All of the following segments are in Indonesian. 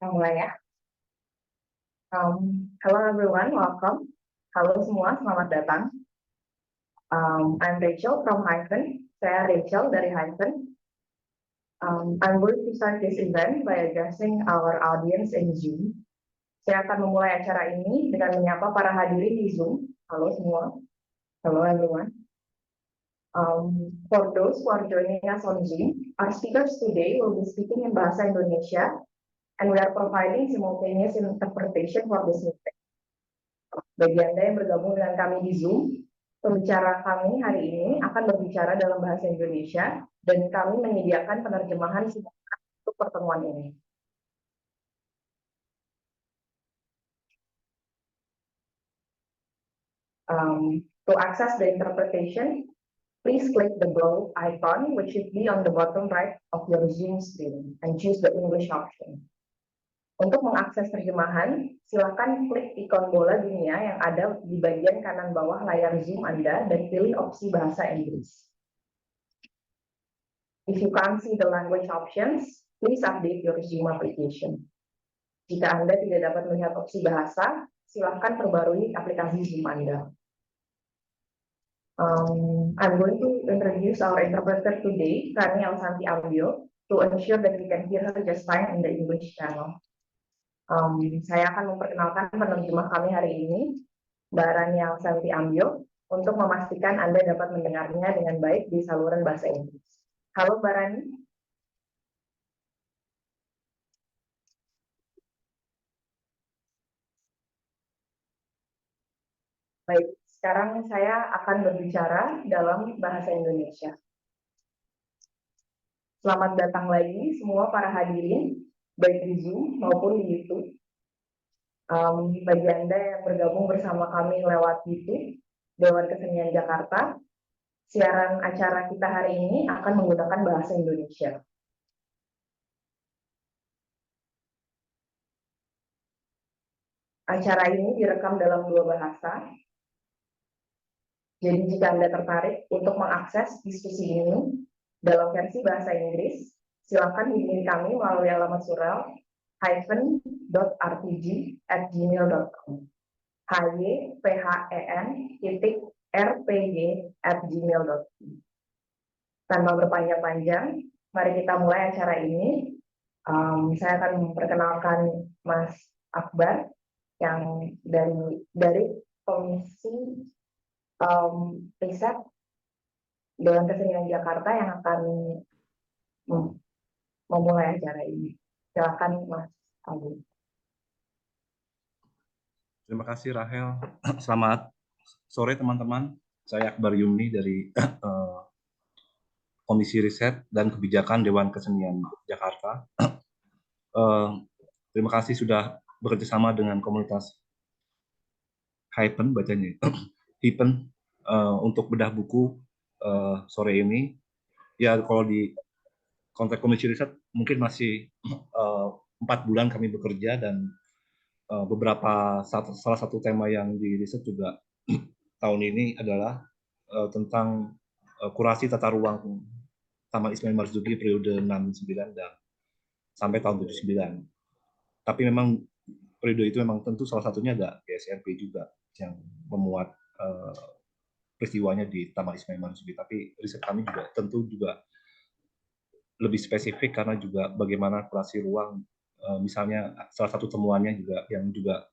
Mulai ya. Hello everyone, welcome. Halo semua, selamat datang. I'm Rachel from Hyphen. Saya Rachel dari Hyphen. I'm going to start this event by addressing our audience in Zoom. Saya akan memulai acara ini dengan menyapa para hadirin di Zoom. Halo semua. Hello everyone. For those who are joining us on Zoom, our speakers today will be speaking in Bahasa Indonesia, and we are providing simultaneous interpretation for this meeting. Bagi Anda yang bergabung dengan kami di Zoom, pembicara kami hari ini akan berbicara dalam bahasa Indonesia dan kami menyediakan penerjemahan simultan untuk pertemuan ini. To access the interpretation, please click the globe icon which should be on the bottom right of your Zoom screen and choose the English option. Untuk mengakses terjemahan, silakan klik ikon bola dunia yang ada di bagian kanan bawah layar Zoom Anda dan pilih opsi bahasa Inggris. If you can't see the language options, please update your Zoom application. Jika Anda tidak dapat melihat opsi bahasa, silakan perbarui aplikasi Zoom Anda. I'm going to introduce our interpreter today, Rani Alsanti Ambio, to ensure that we can hear her just fine in the English channel. Saya akan memperkenalkan penerjemah kami hari ini, Mbak Rani Alsanti Ambio, untuk memastikan Anda dapat mendengarnya dengan baik di saluran bahasa Inggris. Halo Mbak Rani. Baik, sekarang saya akan berbicara dalam bahasa Indonesia. Selamat datang lagi semua para hadirin, baik di Zoom maupun di YouTube. Bagi Anda yang bergabung bersama kami lewat YouTube, Dewan Kesenian Jakarta, siaran acara kita hari ini akan menggunakan bahasa Indonesia. Acara ini direkam dalam 2 bahasa. Jadi jika Anda tertarik untuk mengakses diskusi ini dalam versi bahasa Inggris, silakan hubungi kami melalui alamat surel hyphen.rpg@gmail.com hyphen.rpg@gmail.com. Tanpa berpanjang-panjang, mari kita mulai acara ini. Saya akan memperkenalkan Mas Akbar yang dari Komisi Riset Dewan Kesenian Jakarta yang akan memulai acara ini. Silakan Mas Abu. Terima kasih Rahel. Selamat sore teman-teman. Saya Akbar Yumni dari Komisi Riset dan Kebijakan Dewan Kesenian Jakarta. Terima kasih sudah bekerjasama dengan komunitas Hyphen, bacanya Hyphen, untuk bedah buku sore ini. Ya, kalau di konteks Komisi Riset mungkin masih 4 bulan kami bekerja, dan salah satu tema yang di riset juga tahun ini adalah tentang kurasi tata ruang Taman Ismail Marzuki periode 69 dan sampai tahun 79. Tapi memang periode itu memang tentu salah satunya ada GSRP juga yang memuat peristiwanya di Taman Ismail Marzuki. Tapi riset kami juga tentu juga lebih spesifik karena juga bagaimana kurasi ruang, misalnya salah satu temuannya juga yang juga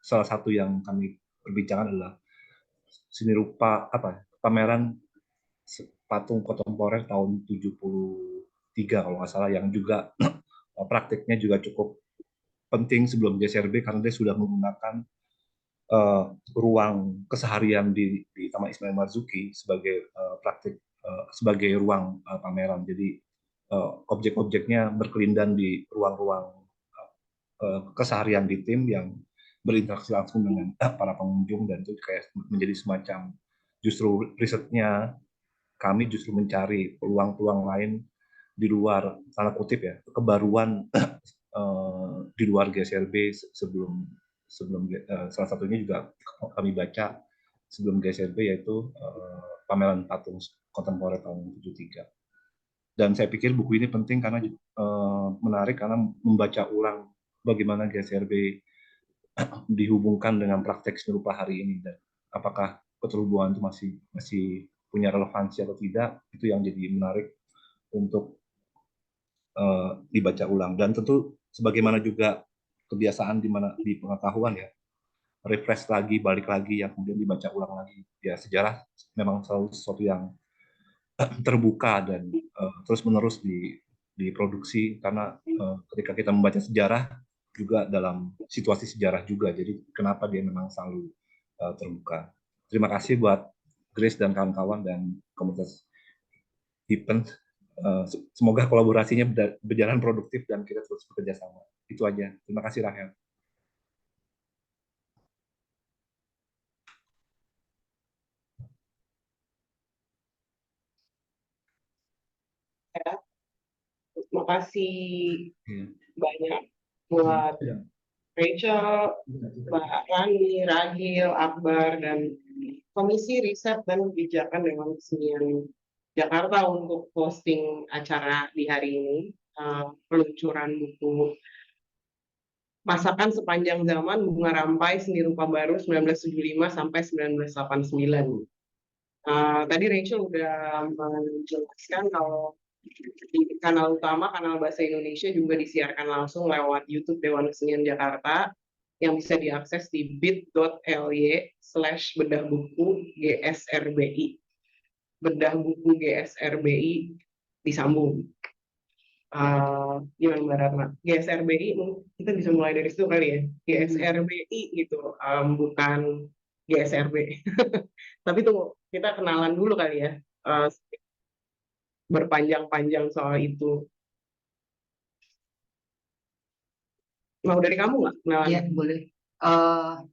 salah satu yang kami perbincangan adalah seni rupa pameran patung kontemporer tahun 73 kalau nggak salah, yang juga praktiknya juga cukup penting sebelum GSRB karena dia sudah menggunakan ruang keseharian di Taman Ismail Marzuki sebagai praktik sebagai ruang pameran. Jadi objek-objeknya berkelindan di ruang-ruang keseharian di tim yang berinteraksi langsung dengan para pengunjung, dan itu kayak menjadi semacam, justru risetnya kami justru mencari peluang-peluang lain di luar, tanda kutip ya, kebaruan di luar GSRB sebelum salah satunya juga kami baca sebelum GSRB, yaitu pameran patung kontemporer tahun 73. Dan saya pikir buku ini penting karena menarik karena membaca ulang bagaimana GSRB dihubungkan dengan praktek seni rupa hari ini dan apakah keterhubungan itu masih punya relevansi atau tidak, itu yang jadi menarik untuk dibaca ulang. Dan tentu sebagaimana juga kebiasaan di pengetahuan ya, refresh lagi, balik lagi, yang kemudian dibaca ulang lagi. Ya, sejarah memang selalu sesuatu yang terbuka dan terus-menerus diproduksi karena ketika kita membaca sejarah juga dalam situasi sejarah juga. Jadi kenapa dia memang selalu terbuka. Terima kasih buat Grace dan kawan-kawan dan komunitas Hipen. Semoga kolaborasinya berjalan produktif dan kita terus bekerja sama. Itu aja. Terima kasih Rahel. Terima kasih banyak buat Rachel, Mbak Rani, Rahil, Akbar, dan Komisi Riset dan Kebijakan Dewan Kesenian Jakarta untuk posting acara di hari ini, peluncuran buku Masakan Sepanjang Zaman Bunga Rampai Seni Rupa Baru 1975 sampai 1989. Tadi Rachel udah menjelaskan kalau di kanal utama, kanal Bahasa Indonesia juga disiarkan langsung lewat YouTube Dewan Kesenian Jakarta yang bisa diakses di bit.ly/bedahbuku GSRBI. Bedah buku GSRBI disambung. Gimana Mbak Ratna? GSRBI, kita bisa mulai dari situ kali ya. GSRBI gitu, bukan GSRB. Tapi tunggu, kita kenalan dulu kali ya. Berpanjang-panjang soal itu. Mau dari kamu nggak? Ya, boleh.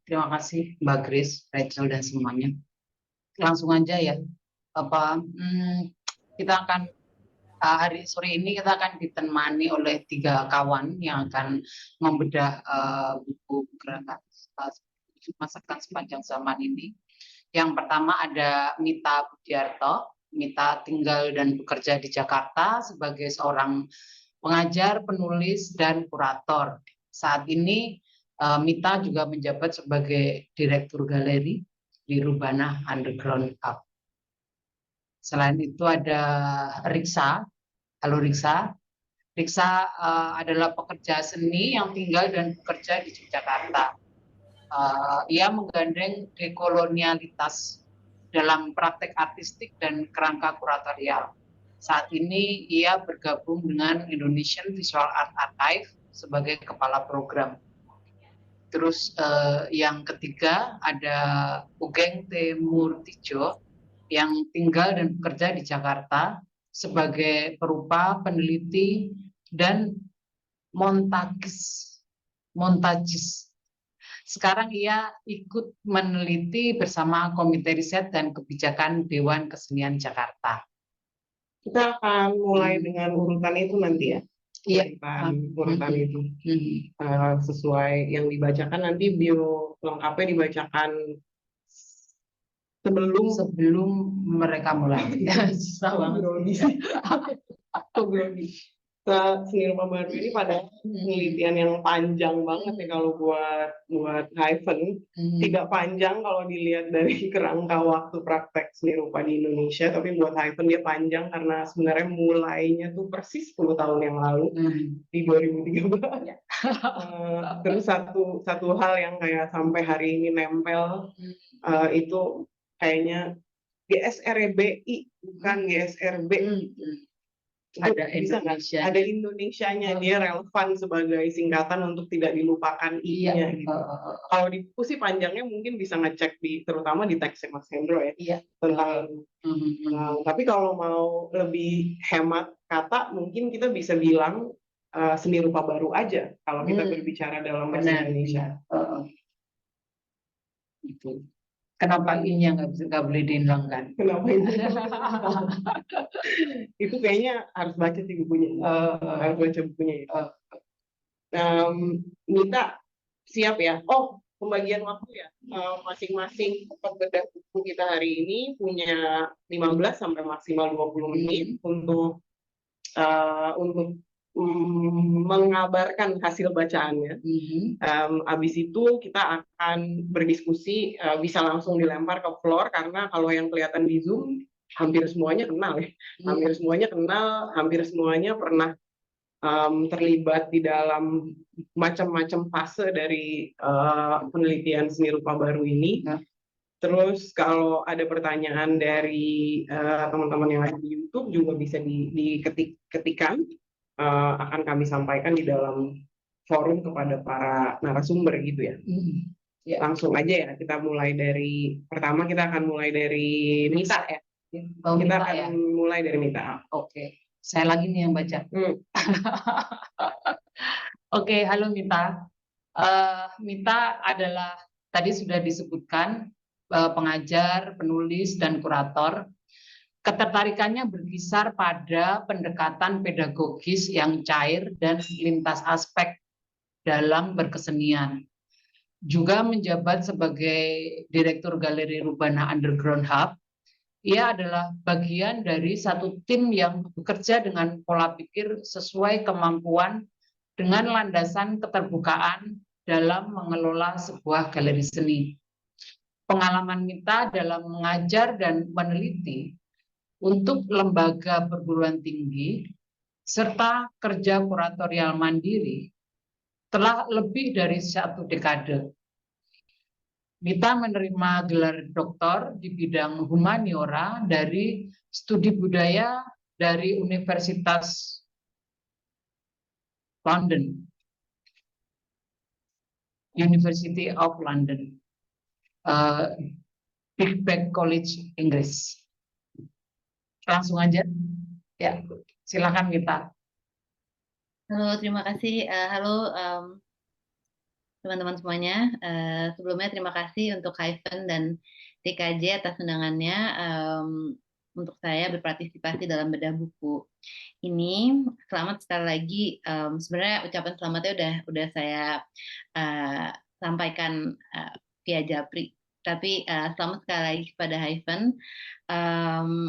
Terima kasih Mbak Grace, Rachel, dan semuanya. Langsung aja ya. Kita akan sore ini kita akan ditemani oleh 3 kawan yang akan membedah buku gerakan Masakan Sepanjang Zaman ini. Yang pertama ada Mita Budiarto. Mita tinggal dan bekerja di Jakarta sebagai seorang pengajar, penulis, dan kurator. Saat ini Mita juga menjabat sebagai direktur galeri di Rubana Underground Art. Selain itu ada Riksa. Halo Riksa. Riksa adalah pekerja seni yang tinggal dan bekerja di Jakarta. Ia menggandeng dekolonialitas dalam praktek artistik dan kerangka kuratorial. Saat ini ia bergabung dengan Indonesian Visual Art Archive sebagai kepala program. Terus yang ketiga ada Ugeng T. Murtijo yang tinggal dan bekerja di Jakarta sebagai perupa, peneliti, dan montagis. Sekarang ia ikut meneliti bersama Komite Riset dan Kebijakan Dewan Kesenian Jakarta. Kita akan mulai dengan urutan itu nanti ya. Iya. Urutan itu. Sesuai yang dibacakan nanti bio lengkapnya dibacakan sebelum mereka mulai. Seni Rupa Baru ini pada penelitian yang panjang banget ya kalau buat Hyphen. Tidak panjang kalau dilihat dari kerangka waktu praktek seni rupa di Indonesia, tapi buat Hyphen dia panjang karena sebenarnya mulainya tuh persis 10 tahun yang lalu di 2013. Terus satu hal yang kayak sampai hari ini nempel itu kayaknya GSRBI bukan GSRB. Ada Indonesia. Ada Indonesianya, dia relevan sebagai singkatan untuk tidak dilupakan I-nya gitu. Kalau di buku sih panjangnya mungkin bisa ngecek terutama di teksnya Mas Hendro ya. Iya. Tentang tapi kalau mau lebih hemat kata mungkin kita bisa bilang seni rupa baru aja kalau kita berbicara dalam bahasa Indonesia. Itu. Kenapa I-nya nggak boleh dihilangkan? Kenapa itu? Itu kayaknya harus baca sih bukunya. Harus baca bukunya. Mita siap ya? Oh, pembagian waktu ya. Masing-masing pembedah buku kita hari ini punya 15 sampai maksimal 20 menit untuk untuk mengabarkan hasil bacaannya. Habis itu kita akan berdiskusi, bisa langsung dilempar ke floor, karena kalau yang kelihatan di Zoom hampir semuanya kenal ya. Hampir semuanya kenal, hampir semuanya pernah terlibat di dalam macam-macam fase dari penelitian seni rupa baru ini. Terus kalau ada pertanyaan dari teman-teman yang ada di YouTube juga bisa diketikkan, akan kami sampaikan di dalam forum kepada para narasumber gitu ya. Langsung aja ya, kita mulai dari pertama, kita akan mulai dari Mita ya. Kita akan mulai dari Mita. Oke, saya lagi nih yang baca. Oke, halo Mita. Mita adalah, tadi sudah disebutkan, pengajar, penulis, dan kurator. Ketertarikannya berkisar pada pendekatan pedagogis yang cair dan lintas aspek dalam berkesenian. Juga menjabat sebagai Direktur Galeri Rubana Underground Hub. Ia adalah bagian dari satu tim yang bekerja dengan pola pikir sesuai kemampuan dengan landasan keterbukaan dalam mengelola sebuah galeri seni. Pengalaman Mita dalam mengajar dan meneliti untuk lembaga perguruan tinggi serta kerja kuratorial mandiri telah lebih dari 1 dekade. Mita menerima gelar doktor di bidang humaniora dari studi budaya dari Universitas London, University of London, Big Bang College, Inggris. Langsung aja, ya, silakan Mita. Halo, terima kasih. Halo teman-teman semuanya. Sebelumnya terima kasih untuk Hyphen dan TKJ atas undangannya untuk saya berpartisipasi dalam bedah buku ini. Selamat sekali lagi. Sebenarnya ucapan selamatnya udah saya sampaikan via Japri. Tapi selamat sekali lagi kepada Hyphen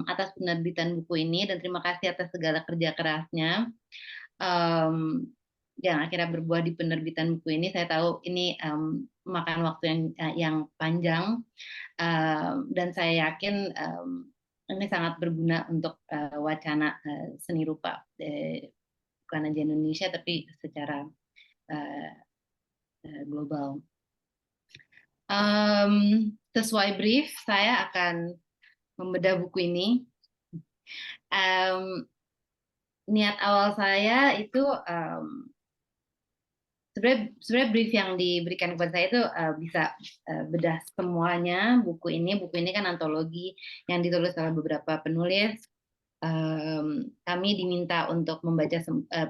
atas penerbitan buku ini, dan terima kasih atas segala kerja kerasnya yang akhirnya berbuah di penerbitan buku ini. Saya tahu ini makan waktu yang panjang, dan saya yakin ini sangat berguna untuk wacana seni rupa, bukan hanya Indonesia tapi secara global. Sesuai brief, saya akan membedah buku ini. Niat awal saya itu sebenarnya brief yang diberikan kepada saya itu bisa bedah semuanya buku ini. Buku ini kan antologi yang ditulis oleh beberapa penulis. Kami diminta untuk membaca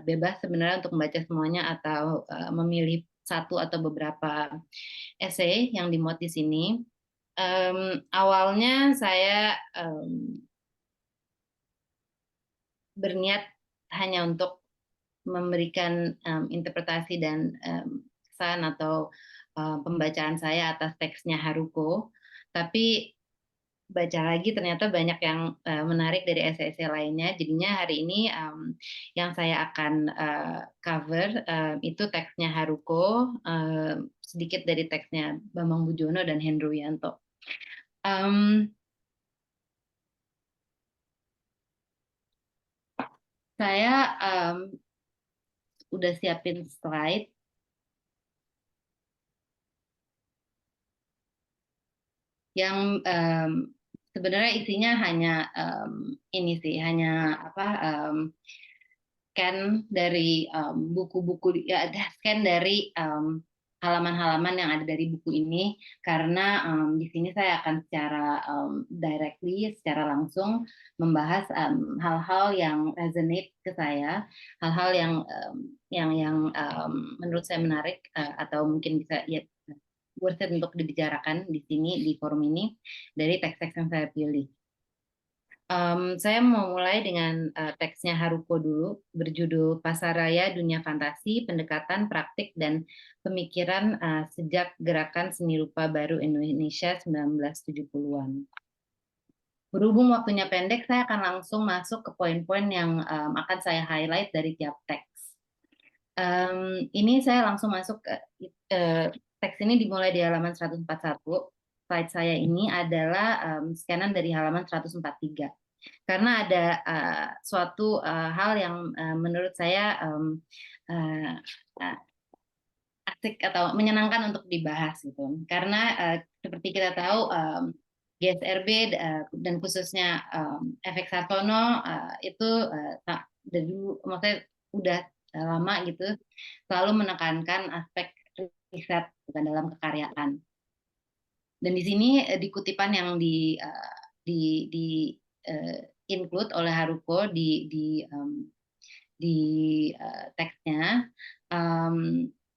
bebas sebenarnya untuk membaca semuanya atau memilih satu atau beberapa esai yang dimuat di sini. Awalnya saya berniat hanya untuk memberikan interpretasi dan kesan atau pembacaan saya atas teksnya Haruko, tapi baca lagi ternyata banyak yang menarik dari esai-esai lainnya. Jadinya hari ini yang saya akan cover itu teksnya Haruko, sedikit dari teksnya Bambang Bujono dan Hendro Wianto. Saya udah siapin slide. Yang sebenarnya isinya hanya ini sih, hanya scan dari buku-buku, ya ada scan dari halaman-halaman yang ada dari buku ini, karena di sini saya akan secara directly, secara langsung membahas hal-hal yang resonate ke saya, hal-hal yang menurut saya menarik atau mungkin bisa ya worth it untuk dibicarakan di sini di forum ini dari teks-teks yang saya pilih. Saya mau mulai dengan teksnya Haruko dulu, berjudul Pasaraya Dunia Fantasi, Pendekatan, Praktik, dan Pemikiran sejak Gerakan Seni Rupa Baru Indonesia 1970-an. Berhubung waktunya pendek, saya akan langsung masuk ke poin-poin yang akan saya highlight dari tiap teks. Ini saya langsung masuk ke teks ini dimulai di halaman 141. Slide saya ini adalah scanan dari halaman 143. Karena ada suatu hal yang menurut saya asik atau menyenangkan untuk dibahas gitu. Karena seperti kita tahu GSRB dan khususnya efek Sartono itu dari dulu, maksudnya udah lama gitu selalu menekankan aspek riset bukan dalam kekaryaan. Dan di sini di kutipan yang di include oleh Haruko di teksnya,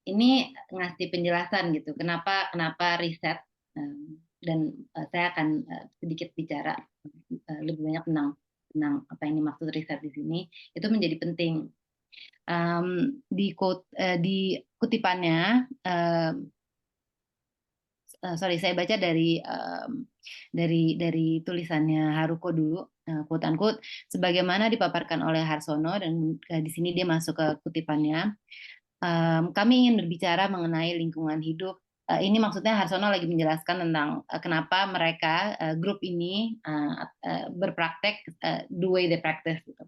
ini ngasih penjelasan gitu kenapa riset, dan saya akan sedikit bicara lebih banyak tentang apa yang dimaksud riset di sini. Itu menjadi penting. Di kutipannya, sorry, saya baca dari tulisannya Haruko dulu, quote unquote, sebagaimana dipaparkan oleh Harsono, dan di sini dia masuk ke kutipannya. Kami ingin berbicara mengenai lingkungan hidup. Ini maksudnya Harsono lagi menjelaskan tentang kenapa mereka grup ini berpraktek the way they practice gitu.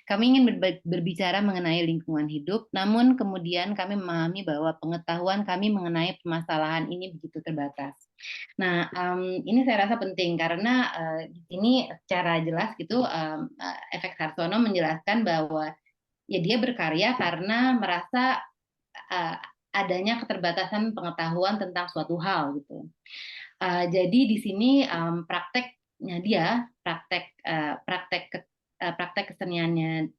Kami ingin berbicara mengenai lingkungan hidup, namun kemudian kami memahami bahwa pengetahuan kami mengenai permasalahan ini begitu terbatas. Nah, ini saya rasa penting karena di sini secara jelas gitu efek Harsono menjelaskan bahwa ya dia berkarya karena merasa adanya keterbatasan pengetahuan tentang suatu hal gitu. Jadi di sini prakteknya dia, praktek keseniannya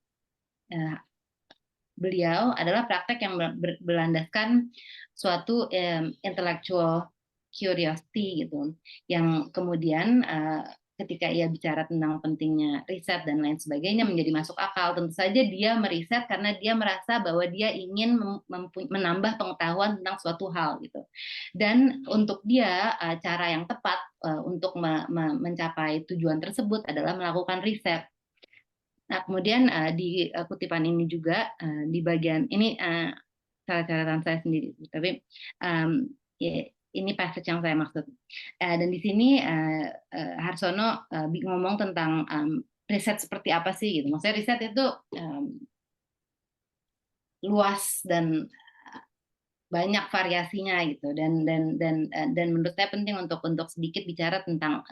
beliau adalah praktek yang berlandaskan suatu intellectual curiosity gitu, yang kemudian ketika ia bicara tentang pentingnya riset dan lain sebagainya menjadi masuk akal. Tentu saja dia meriset karena dia merasa bahwa dia ingin menambah pengetahuan tentang suatu hal gitu. Dan untuk dia cara yang tepat untuk mencapai tujuan tersebut adalah melakukan riset. Nah, kemudian di kutipan ini juga di bagian ini cara-cara saya sendiri, tapi ya, ini passage yang saya maksud. Dan di sini Harsono ngomong tentang riset seperti apa sih gitu. Maksudnya riset itu luas dan banyak variasinya gitu. Dan menurut saya penting untuk sedikit bicara tentang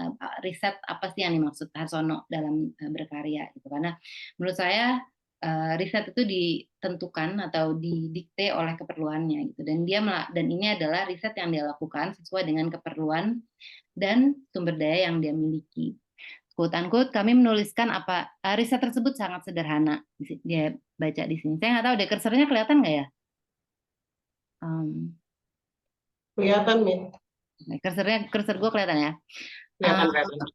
riset apa sih yang dimaksud Harsono dalam berkarya gitu. Karena menurut saya riset itu ditentukan atau didikte oleh keperluannya gitu, dan ini adalah riset yang dia lakukan sesuai dengan keperluan dan sumber daya yang dia miliki. Quote unquote, kami menuliskan apa riset tersebut sangat sederhana. Dia baca di sini. Saya nggak tahu deh, kursornya kelihatan nggak ya? Kelihatan, Min. Kursor gue kelihatan ya. Kelihatan.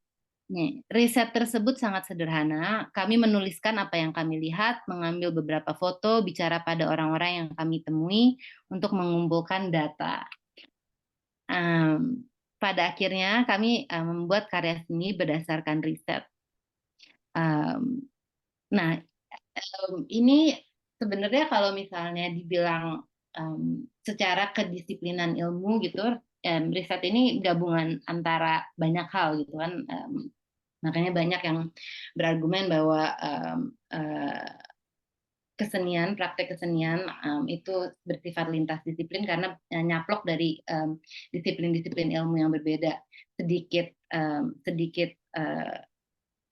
Nih, riset tersebut sangat sederhana. Kami menuliskan apa yang kami lihat, mengambil beberapa foto, bicara pada orang-orang yang kami temui untuk mengumpulkan data. Pada akhirnya kami membuat karya seni berdasarkan riset. Nah, ini sebenarnya kalau misalnya dibilang secara kedisiplinan ilmu gitu, riset ini gabungan antara banyak hal gitu kan. Makanya banyak yang berargumen bahwa praktek kesenian itu bersifat lintas disiplin karena nyaplok dari disiplin-disiplin ilmu yang berbeda. Sedikit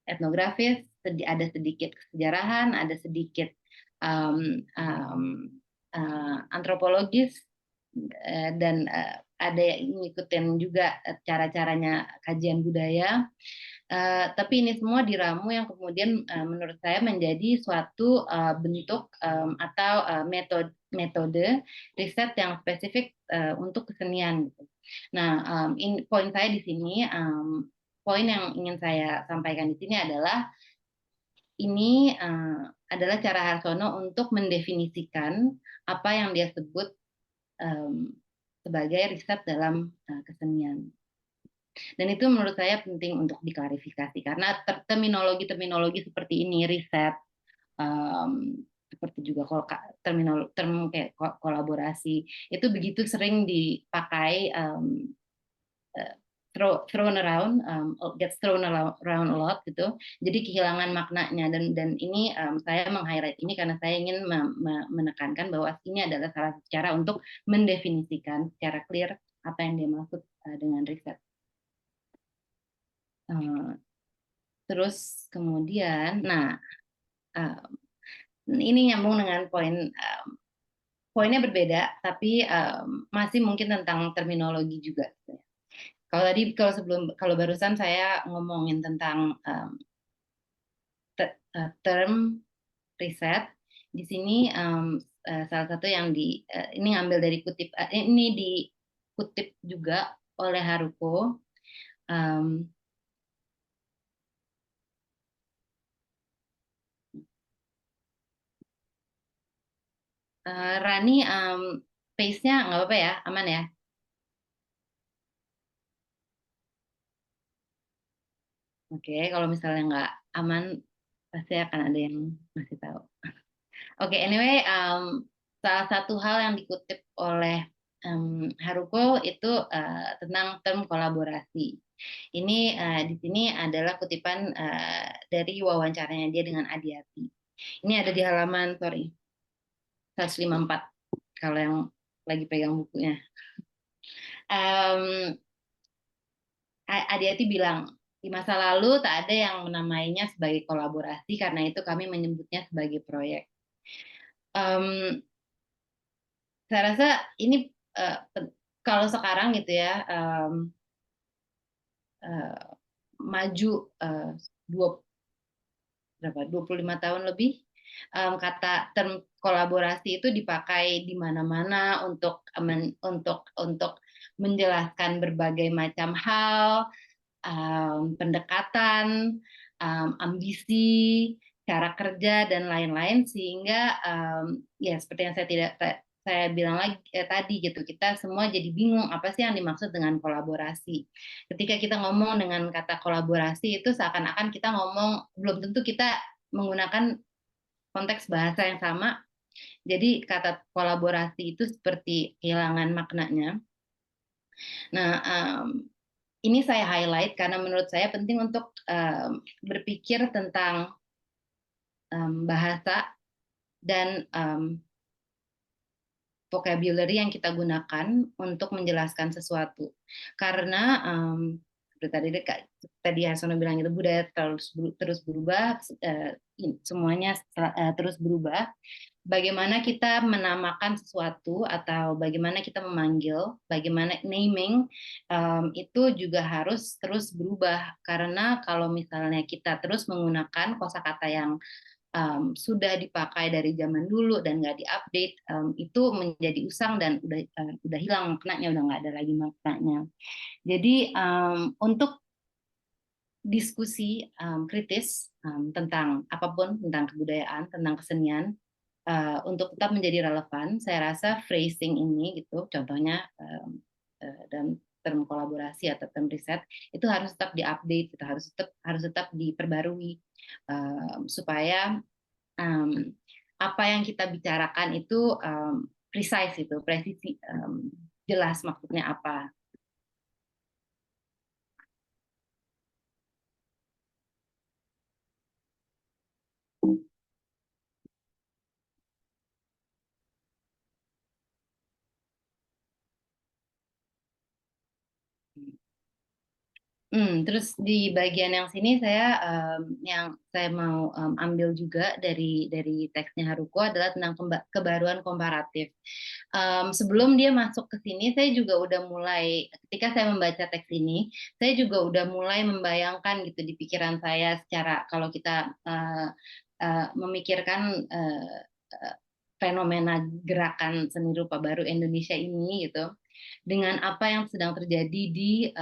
etnografis, ada sedikit kesejarahan, ada sedikit antropologis, dan ada yang ngikutin juga cara-caranya kajian budaya. Tapi ini semua diramu yang kemudian menurut saya menjadi suatu bentuk atau metode riset yang spesifik untuk kesenian. Nah, poin saya di sini, poin yang ingin saya sampaikan di sini adalah ini adalah cara Harsono untuk mendefinisikan apa yang dia sebut sebagai riset dalam kesenian. Dan itu menurut saya penting untuk diklarifikasi karena terminologi seperti ini riset, seperti juga kalau term kayak kolaborasi itu begitu sering dipakai, thrown around, gets thrown around a lot gitu. Jadi kehilangan maknanya dan ini saya meng-highlight ini karena saya ingin menekankan bahwa ini adalah salah satu cara untuk mendefinisikan secara clear apa yang dia maksud dengan riset. Terus kemudian, nah ini nyambung dengan poinnya berbeda, tapi masih mungkin tentang terminologi juga. Kalau tadi, kalau barusan saya ngomongin tentang term riset, di sini salah satu yang ini ngambil dari ini dikutip juga oleh Haruko. Rani, pace-nya nggak apa-apa ya, aman ya? Oke, kalau misalnya nggak aman, pasti akan ada yang masih tahu. Oke, anyway, salah satu hal yang dikutip oleh Haruko itu tentang term kolaborasi. Ini di sini adalah kutipan dari wawancaranya dia dengan Adiati. Ini ada di halaman 154 kalau yang lagi pegang bukunya. Adiati bilang, di masa lalu tak ada yang menamainya sebagai kolaborasi karena itu kami menyebutnya sebagai proyek. Saya rasa ini kalau sekarang gitu ya, maju 25 tahun lebih, kata term kolaborasi itu dipakai di mana-mana untuk menjelaskan berbagai macam hal, pendekatan, ambisi, cara kerja dan lain-lain, sehingga ya seperti yang saya bilang tadi gitu, kita semua jadi bingung apa sih yang dimaksud dengan kolaborasi. Ketika kita ngomong dengan kata kolaborasi itu seakan-akan kita ngomong, belum tentu kita menggunakan konteks bahasa yang sama. Jadi kata kolaborasi itu seperti kehilangan maknanya. Nah, ini saya highlight karena menurut saya penting untuk berpikir tentang bahasa dan vocabulary yang kita gunakan untuk menjelaskan sesuatu. Karena seperti tadi Harsono bilang itu budaya terus berubah, semuanya terus berubah. Bagaimana kita menamakan sesuatu atau bagaimana kita memanggil, bagaimana naming itu juga harus terus berubah. Karena kalau misalnya kita terus menggunakan kosakata yang sudah dipakai dari zaman dulu dan nggak diupdate, itu menjadi usang dan udah hilang maknanya, udah nggak ada lagi maknanya. Jadi untuk diskusi kritis tentang apapun, tentang kebudayaan, tentang kesenian, untuk tetap menjadi relevan, saya rasa phrasing ini gitu, contohnya dan term kolaborasi atau term riset itu harus tetap diupdate, kita harus tetap diperbarui supaya apa yang kita bicarakan itu precise, itu presisi, jelas maksudnya apa. Terus di bagian yang sini yang saya mau ambil juga dari teksnya Haruko adalah tentang kebaruan komparatif. Sebelum dia masuk ke sini, saya juga udah mulai, ketika saya membaca teks ini, saya juga udah mulai membayangkan gitu di pikiran saya secara, kalau kita memikirkan fenomena gerakan seni rupa baru Indonesia ini gitu, dengan apa yang sedang terjadi di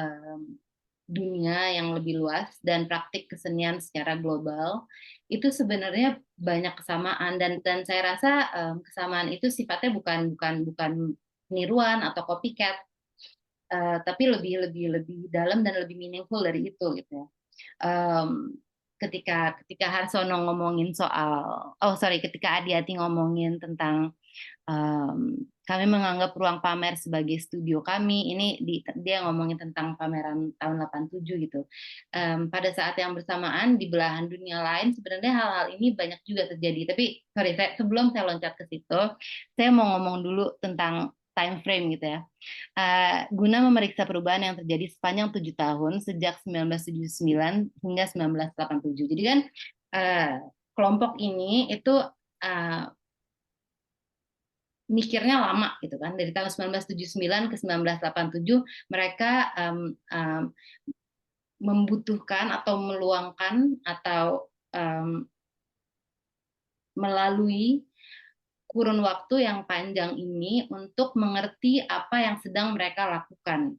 dunia yang lebih luas dan praktik kesenian secara global, itu sebenarnya banyak kesamaan, dan saya rasa kesamaan itu sifatnya bukan niruan atau copycat, tapi lebih dalam dan lebih meaningful dari itu gitu ya. Ketika Harsono ngomongin soal, ketika Adiati ngomongin tentang kami menganggap ruang pamer sebagai studio kami, dia ngomongin tentang pameran tahun 87 gitu. Pada saat yang bersamaan di belahan dunia lain sebenarnya hal-hal ini banyak juga terjadi. Tapi sebelum saya loncat ke situ, saya mau ngomong dulu tentang time frame gitu ya. Guna memeriksa perubahan yang terjadi sepanjang 7 tahun sejak 1979 hingga 1987. Jadi kan kelompok ini itu mikirnya lama gitu kan, dari tahun 1979 ke 1987 mereka membutuhkan atau meluangkan atau melalui kurun waktu yang panjang ini untuk mengerti apa yang sedang mereka lakukan.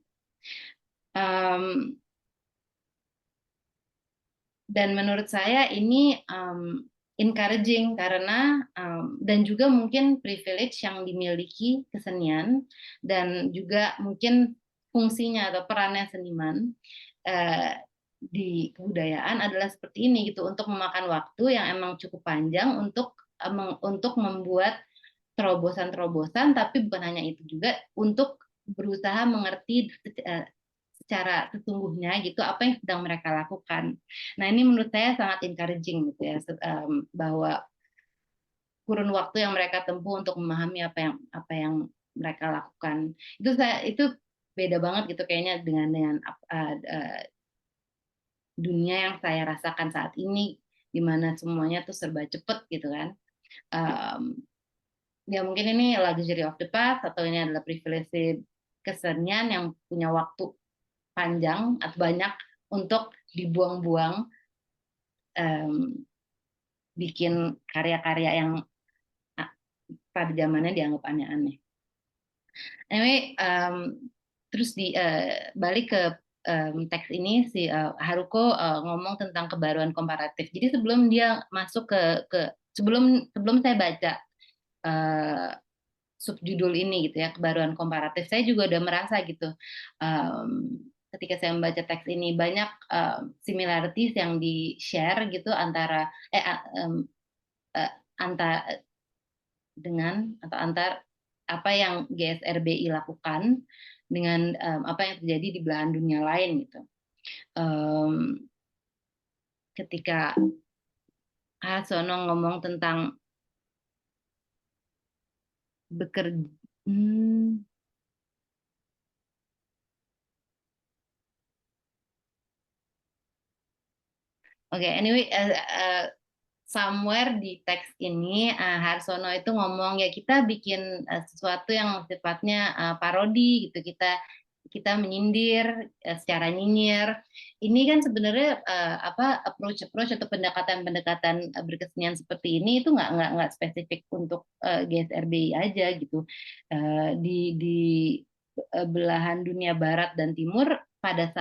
Dan menurut saya ini encouraging karena dan juga mungkin privilege yang dimiliki kesenian dan juga mungkin fungsinya atau perannya seniman di kebudayaan adalah seperti ini gitu, untuk memakan waktu yang emang cukup panjang untuk membuat terobosan-terobosan, tapi bukan hanya itu juga untuk berusaha mengerti secara sesungguhnya gitu apa yang sedang mereka lakukan. Nah, ini menurut saya sangat encouraging gitu ya, bahwa kurun waktu yang mereka tempuh untuk memahami apa yang mereka lakukan itu beda banget gitu kayaknya dengan dunia yang saya rasakan saat ini, di mana semuanya tuh serba cepet gitu kan. Ya mungkin ini luxury of the past atau ini adalah privilege kesenian yang punya waktu panjang atau banyak untuk dibuang-buang bikin karya-karya yang pada zamannya dianggap aneh-aneh. Anyway, terus balik ke teks ini si Haruko ngomong tentang kebaruan komparatif. Jadi sebelum dia masuk sebelum saya baca subjudul ini gitu ya, kebaruan komparatif, saya juga udah merasa gitu ketika saya membaca teks ini banyak similarities yang di-share gitu antara antar apa yang GSRBI lakukan dengan apa yang terjadi di belahan dunia lain gitu. Ketika Harsono ngomong tentang bekerja, anyway, somewhere di teks ini Harsono itu ngomong ya kita bikin sesuatu yang sifatnya parodi gitu, kita menyindir secara nyinyir. Ini kan sebenarnya approach atau pendekatan berkesenian seperti ini itu nggak spesifik untuk GSRBI aja gitu. Di belahan dunia barat dan timur pada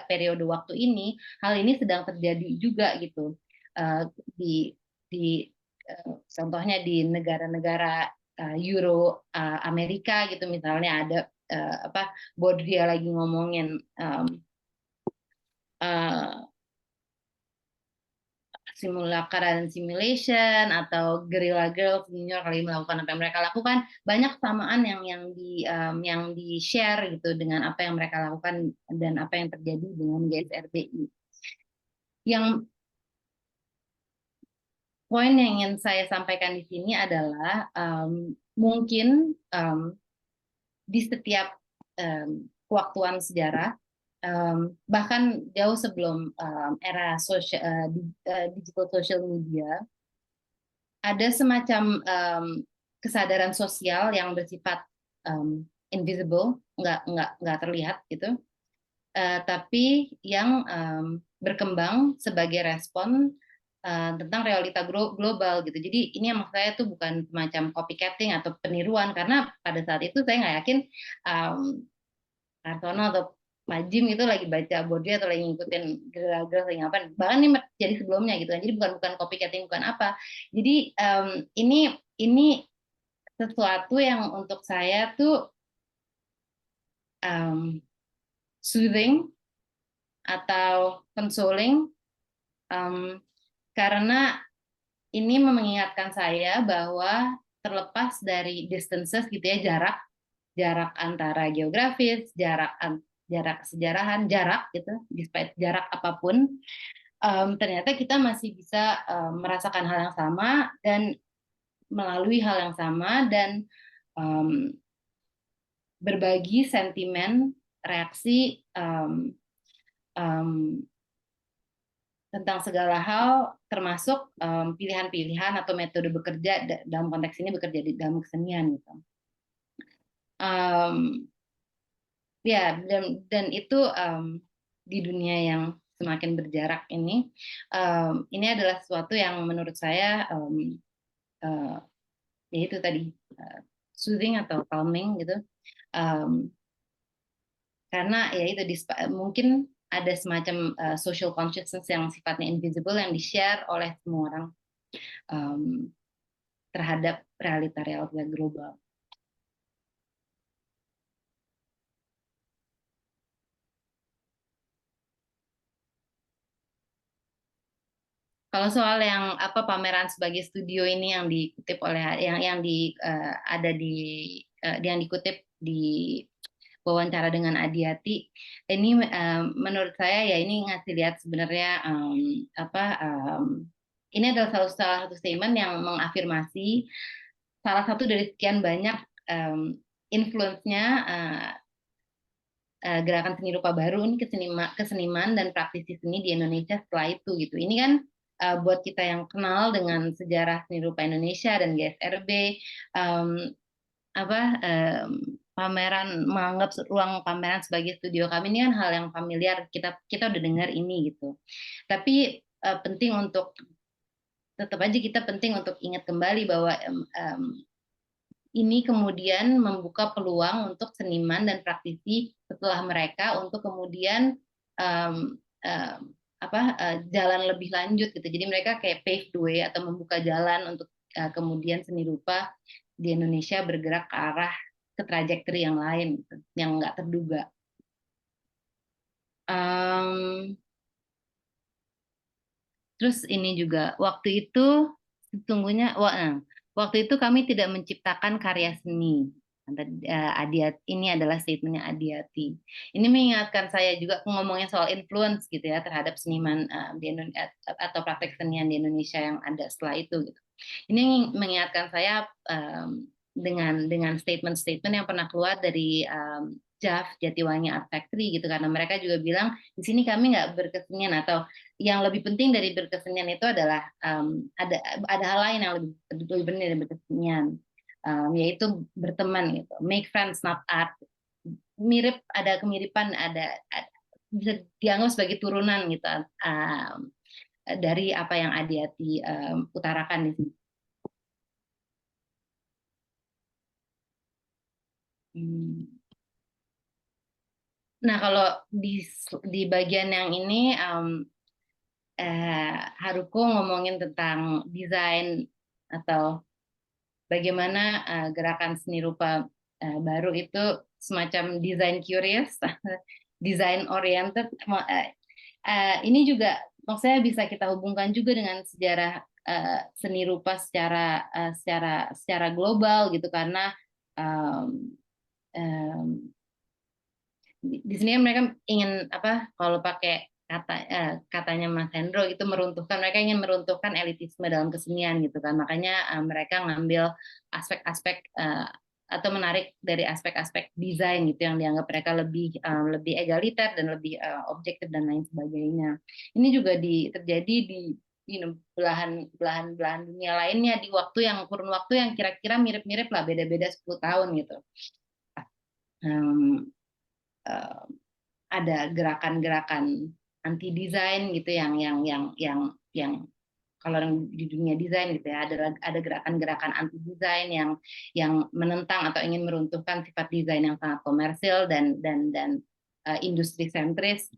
periode waktu ini hal ini sedang terjadi juga gitu. Contohnya di negara-negara Euro Amerika gitu misalnya ada Baudrillard lagi ngomongin simulacra dan simulation, atau Guerrilla Girls New York lagi melakukan apa yang mereka lakukan, banyak samaan yang di share gitu dengan apa yang mereka lakukan dan apa yang terjadi dengan GSRBI. Yang poin yang ingin saya sampaikan di sini adalah mungkin di setiap kewaktuan sejarah, bahkan jauh sebelum era digital social media, ada semacam kesadaran sosial yang bersifat invisible, nggak terlihat gitu, tapi yang berkembang sebagai respon tentang realita global gitu. Jadi ini yang maksud saya tuh bukan semacam copycatting atau peniruan, karena pada saat itu saya nggak yakin Harsono atau Pak Jim itu lagi baca Baudrillard atau lagi ngikutin Guerrilla lagi ngapain. Bahkan ini jadi sebelumnya gitu kan. Jadi bukan copycatting, bukan apa. Jadi ini sesuatu yang untuk saya tuh soothing atau consoling, karena ini mengingatkan saya bahwa terlepas dari distances gitu ya, jarak antara geografis, jarak kesejarahan, jarak gitu, despite jarak apapun, ternyata kita masih bisa merasakan hal yang sama dan melalui hal yang sama dan berbagi sentimen, reaksi tentang segala hal, termasuk pilihan-pilihan atau metode bekerja dalam konteks ini bekerja di dalam kesenian gitu. Ya, dan itu di dunia yang semakin berjarak ini adalah sesuatu yang menurut saya ya itu tadi soothing atau calming gitu, karena ya itu mungkin ada semacam social consciousness yang sifatnya invisible yang di-share oleh semua orang terhadap realita global. Kalau soal yang pameran sebagai studio ini yang dikutip oleh yang dikutip di wawancara dengan Adiati, ini menurut saya ya ini ngasih lihat sebenarnya ini adalah salah satu statement yang mengafirmasi salah satu dari sekian banyak influence-nya gerakan seni rupa baru ini keseniman dan praktisi seni di Indonesia setelah itu gitu. Ini kan buat kita yang kenal dengan sejarah seni rupa Indonesia dan GSRB, pameran, menganggap ruang pameran sebagai studio kami ini kan hal yang familiar, kita udah dengar ini gitu. Tapi penting untuk tetap aja kita penting untuk ingat kembali bahwa ini kemudian membuka peluang untuk seniman dan praktisi setelah mereka untuk kemudian jalan lebih lanjut gitu. Jadi mereka kayak pave the way atau membuka jalan untuk kemudian seni rupa di Indonesia bergerak ke arah ke trajektori yang lain gitu, yang nggak terduga. Terus ini juga waktu itu sesungguhnya waktu itu kami tidak menciptakan karya seni. Ini adalah statementnya Adiati. Ini mengingatkan saya juga ngomongnya soal influence gitu ya terhadap seniman di Indonesia atau praktek senian di Indonesia yang ada setelah itu gitu. Ini mengingatkan saya dengan statement-statement yang pernah keluar dari JAF, Jatiwangi Art Factory gitu, karena mereka juga bilang di sini kami nggak berkesenian, atau yang lebih penting dari berkesenian itu adalah ada hal lain yang lebih penting dari berkesenian, yaitu berteman gitu, make friends not art. Mirip, ada kemiripan, ada bisa dianggap sebagai turunan gitu dari apa yang Adiati utarakan di sini. Nah, kalau di bagian yang ini Haruko ngomongin tentang desain atau bagaimana gerakan seni rupa baru itu semacam design curious, design oriented. Ini juga maksudnya bisa kita hubungkan juga dengan sejarah seni rupa secara global gitu, karena di sini mereka ingin kalau pakai katanya Mas Hendro itu mereka ingin meruntuhkan elitisme dalam kesenian gitu kan, makanya mereka ngambil aspek-aspek atau menarik dari aspek-aspek desain gitu yang dianggap mereka lebih egaliter dan lebih objektif dan lain sebagainya. Ini juga terjadi di belahan dunia lainnya di kurun waktu yang kira-kira mirip-mirip lah, beda-beda 10 tahun gitu. Ada gerakan-gerakan anti desain gitu yang kalau di dunia desain gitu ya, ada gerakan-gerakan anti desain yang menentang atau ingin meruntuhkan sifat desain yang sangat komersil dan industri sentris.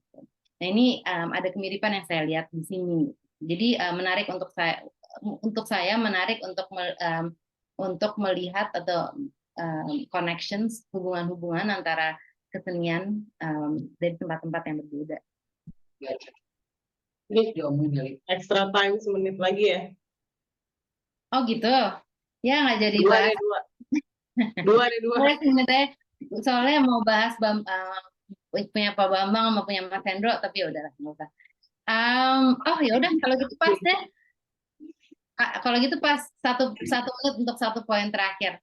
Nah, ini ada kemiripan yang saya lihat di sini. Jadi menarik untuk saya menarik untuk melihat atau connections, hubungan-hubungan antara kesenian dari tempat-tempat yang berbeda. Ini diomongin kali. Extra time semenit lagi ya. Oh gitu, ya nggak jadi Dua bahas. deh, dua. Dua deh, dua. Boleh sebenarnya, soalnya mau bahas punya Pak Bambang sama punya Mas Hendro, tapi ya udahlah nggak usah. Oh ya udah kalau gitu pas deh. Kalau gitu pas satu menit untuk satu poin terakhir.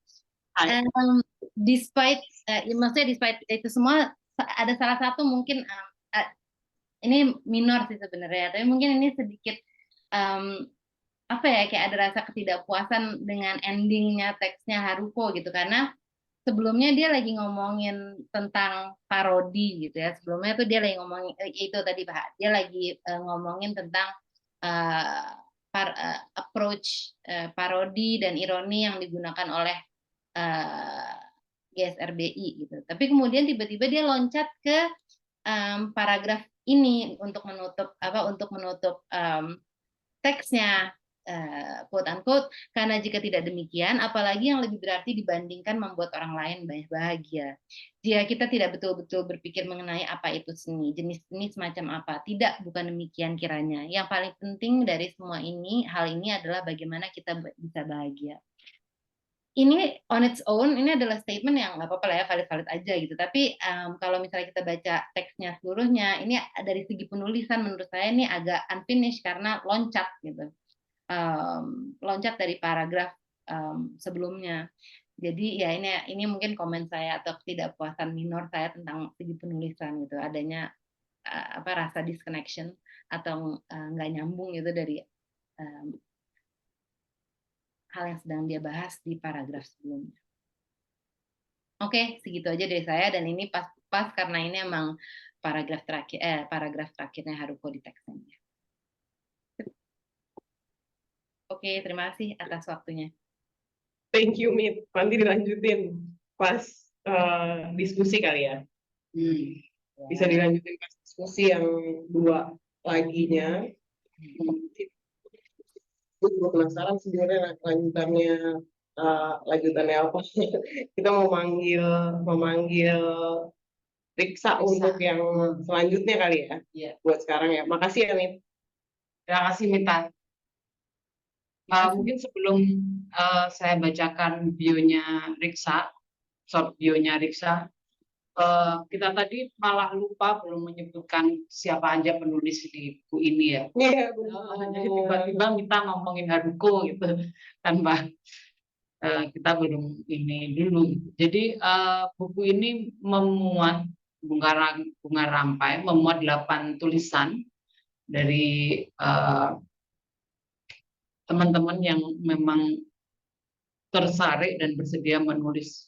Despite maksudnya despite itu semua ada salah satu mungkin ini minor sih sebenarnya, tapi mungkin ini sedikit apa ya, kayak ada rasa ketidakpuasan dengan endingnya teksnya Haruko gitu, karena sebelumnya dia lagi ngomongin tentang parodi gitu ya. Sebelumnya tuh dia lagi ngomongin itu tadi Pak, dia lagi ngomongin tentang approach parodi dan ironi yang digunakan oleh GSRBI gitu. Tapi kemudian tiba-tiba dia loncat ke paragraf ini untuk menutup teksnya, quote unquote, karena jika tidak demikian, apalagi yang lebih berarti dibandingkan membuat orang lain banyak bahagia. Jika kita tidak betul-betul berpikir mengenai apa itu seni, jenis seni semacam apa, tidak, bukan demikian kiranya. Yang paling penting dari semua hal ini adalah bagaimana kita bisa bahagia. Ini on its own, ini adalah statement yang nggak apa-apa lah ya, valid-valid aja gitu. Tapi kalau misalnya kita baca teksnya seluruhnya, ini dari segi penulisan menurut saya ini agak unfinished karena loncat gitu. Loncat dari paragraf sebelumnya. Jadi ya ini mungkin komen saya atau ketidakpuasan minor saya tentang segi penulisan gitu, adanya rasa disconnection atau nggak nyambung gitu dari hal yang sedang dia bahas di paragraf sebelumnya. Oke, segitu aja dari saya, dan ini pas karena ini emang paragraf terakhirnya Haruko di teksnya. Oke, terima kasih atas waktunya. Thank you, Mit. Nanti dilanjutin pas diskusi kali ya. Bisa dilanjutin pas diskusi yang dua laginya. Gue juga penasaran sebenarnya lanjutannya apa. Kita mau memanggil Riksa untuk yang selanjutnya kali ya. Iya. Buat sekarang ya. Makasih ya, Mit. Terima kasih Mita. Mungkin sebelum saya bacakan short bionya Riksa, kita tadi malah lupa belum menyebutkan siapa aja penulis di buku ini ya. Iya, Jadi tiba-tiba Mita ngomongin Haruko gitu, tanpa kita belum ini dulu. Jadi buku ini memuat bunga rampai, memuat 8 tulisan dari teman-teman yang memang tertarik dan bersedia menulis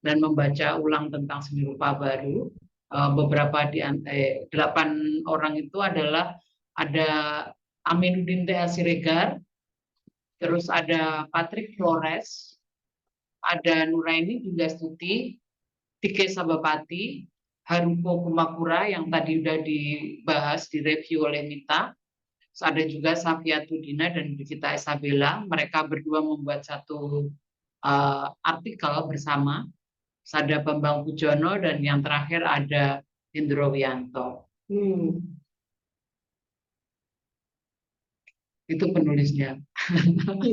dan membaca ulang tentang seni rupa baru. Beberapa di 8 orang itu adalah ada Aminuddin T. Siregar, terus ada Patrick Flores, ada Nuraini Dindastuti, Tike Sabapati, Haruko Kumakura yang tadi sudah dibahas, direview oleh Mita. Ada juga Safiatudina dan Brigita Isabella. Mereka berdua membuat satu artikel bersama. Ada Bambang Pujono dan yang terakhir ada Indro Wianto. Itu penulisnya. Oke,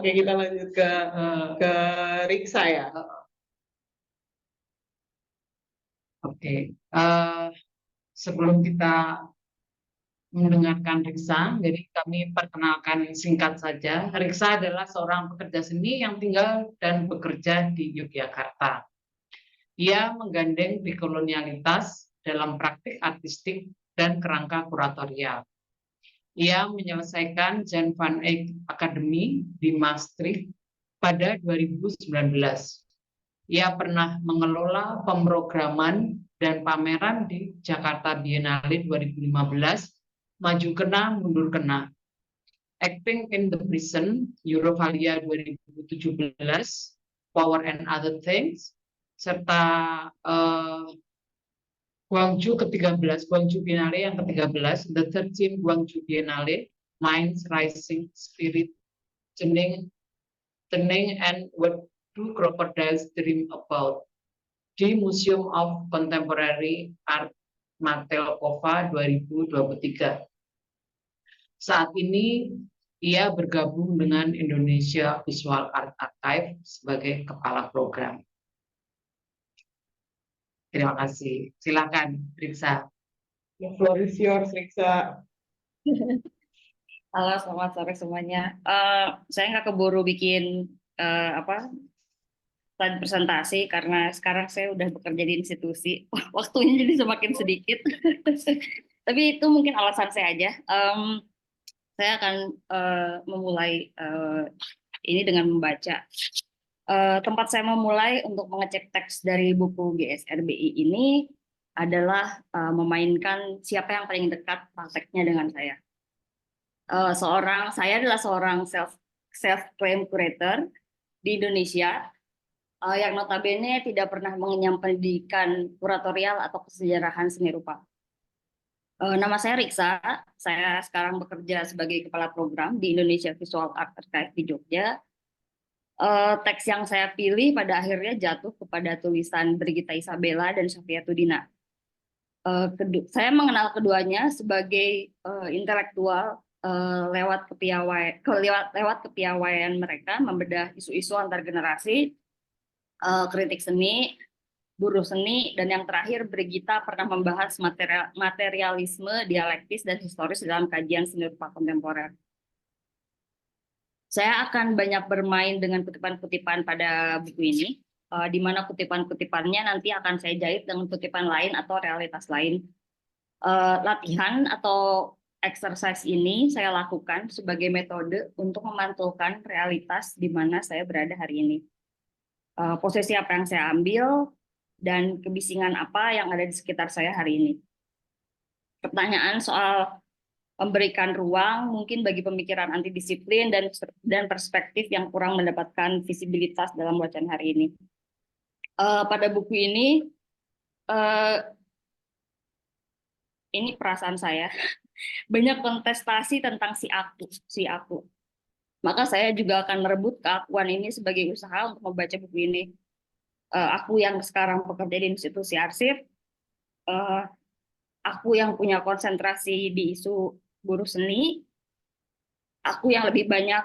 kita lanjut ke Riksa ya. Oke. Sebelum kita mendengarkan Riksa, jadi kami perkenalkan singkat saja. Riksa adalah seorang pekerja seni yang tinggal dan bekerja di Yogyakarta. Ia menggandeng dekolonialitas dalam praktik artistik dan kerangka kuratorial. Ia menyelesaikan Jan van Eyck Academy di Maastricht pada 2019. Ia pernah mengelola pemrograman dan pameran di Jakarta Biennale 2015, Maju Kena, Mundur Kena, Acting in the Prison, Eurovalia 2017, Power and Other Things, serta Gwangju ke-13, Gwangju Biennale yang ke-13, The 13th Gwangju Biennale, Minds, Rising Spirit, Turning, and What Do Crocodiles Dream About. di Museum of Contemporary Art Martelkova 2023. Saat ini ia bergabung dengan Indonesia Visual Art Archive sebagai kepala program. Terima kasih. Silakan, Riksa. The floor is yours, Riksa. Halo, selamat sore semuanya. Saya nggak keburu bikin slide presentasi karena sekarang saya udah bekerja di institusi. Waktunya jadi semakin sedikit. Tapi itu mungkin alasan saya aja. Saya akan memulai ini dengan membaca. Tempat saya memulai untuk mengecek teks dari buku GSRBI ini adalah memainkan siapa yang paling dekat prakteknya dengan saya. Saya adalah seorang self-claim curator di Indonesia yang notabene tidak pernah mengenyam pendidikan kuratorial atau kesejarahan seni rupa. Nama saya Riksa, saya sekarang bekerja sebagai kepala program di Indonesia Visual Art Archive di Jogja. Teks yang saya pilih pada akhirnya jatuh kepada tulisan Brigitta Isabella dan Safia Tudina. Saya mengenal keduanya sebagai intelektual lewat kepiawaian mereka membedah isu-isu antar generasi, kritik seni, buruh seni, dan yang terakhir Brigitta pernah membahas materialisme, dialektis, dan historis dalam kajian seni rupa kontemporer. Saya akan banyak bermain dengan kutipan-kutipan pada buku ini, di mana kutipan-kutipannya nanti akan saya jahit dengan kutipan lain atau realitas lain. Latihan atau exercise ini saya lakukan sebagai metode untuk memantulkan realitas di mana saya berada hari ini. Posisi apa yang saya ambil, dan kebisingan apa yang ada di sekitar saya hari ini. Pertanyaan soal memberikan ruang mungkin bagi pemikiran antidisiplin dan perspektif yang kurang mendapatkan visibilitas dalam bacaan hari ini. Pada buku ini perasaan saya, banyak kontestasi tentang si aku. Maka saya juga akan merebut keakuan ini sebagai usaha untuk membaca buku ini. Aku yang sekarang bekerja di institusi arsip, aku yang punya konsentrasi di isu buruh seni, aku yang lebih banyak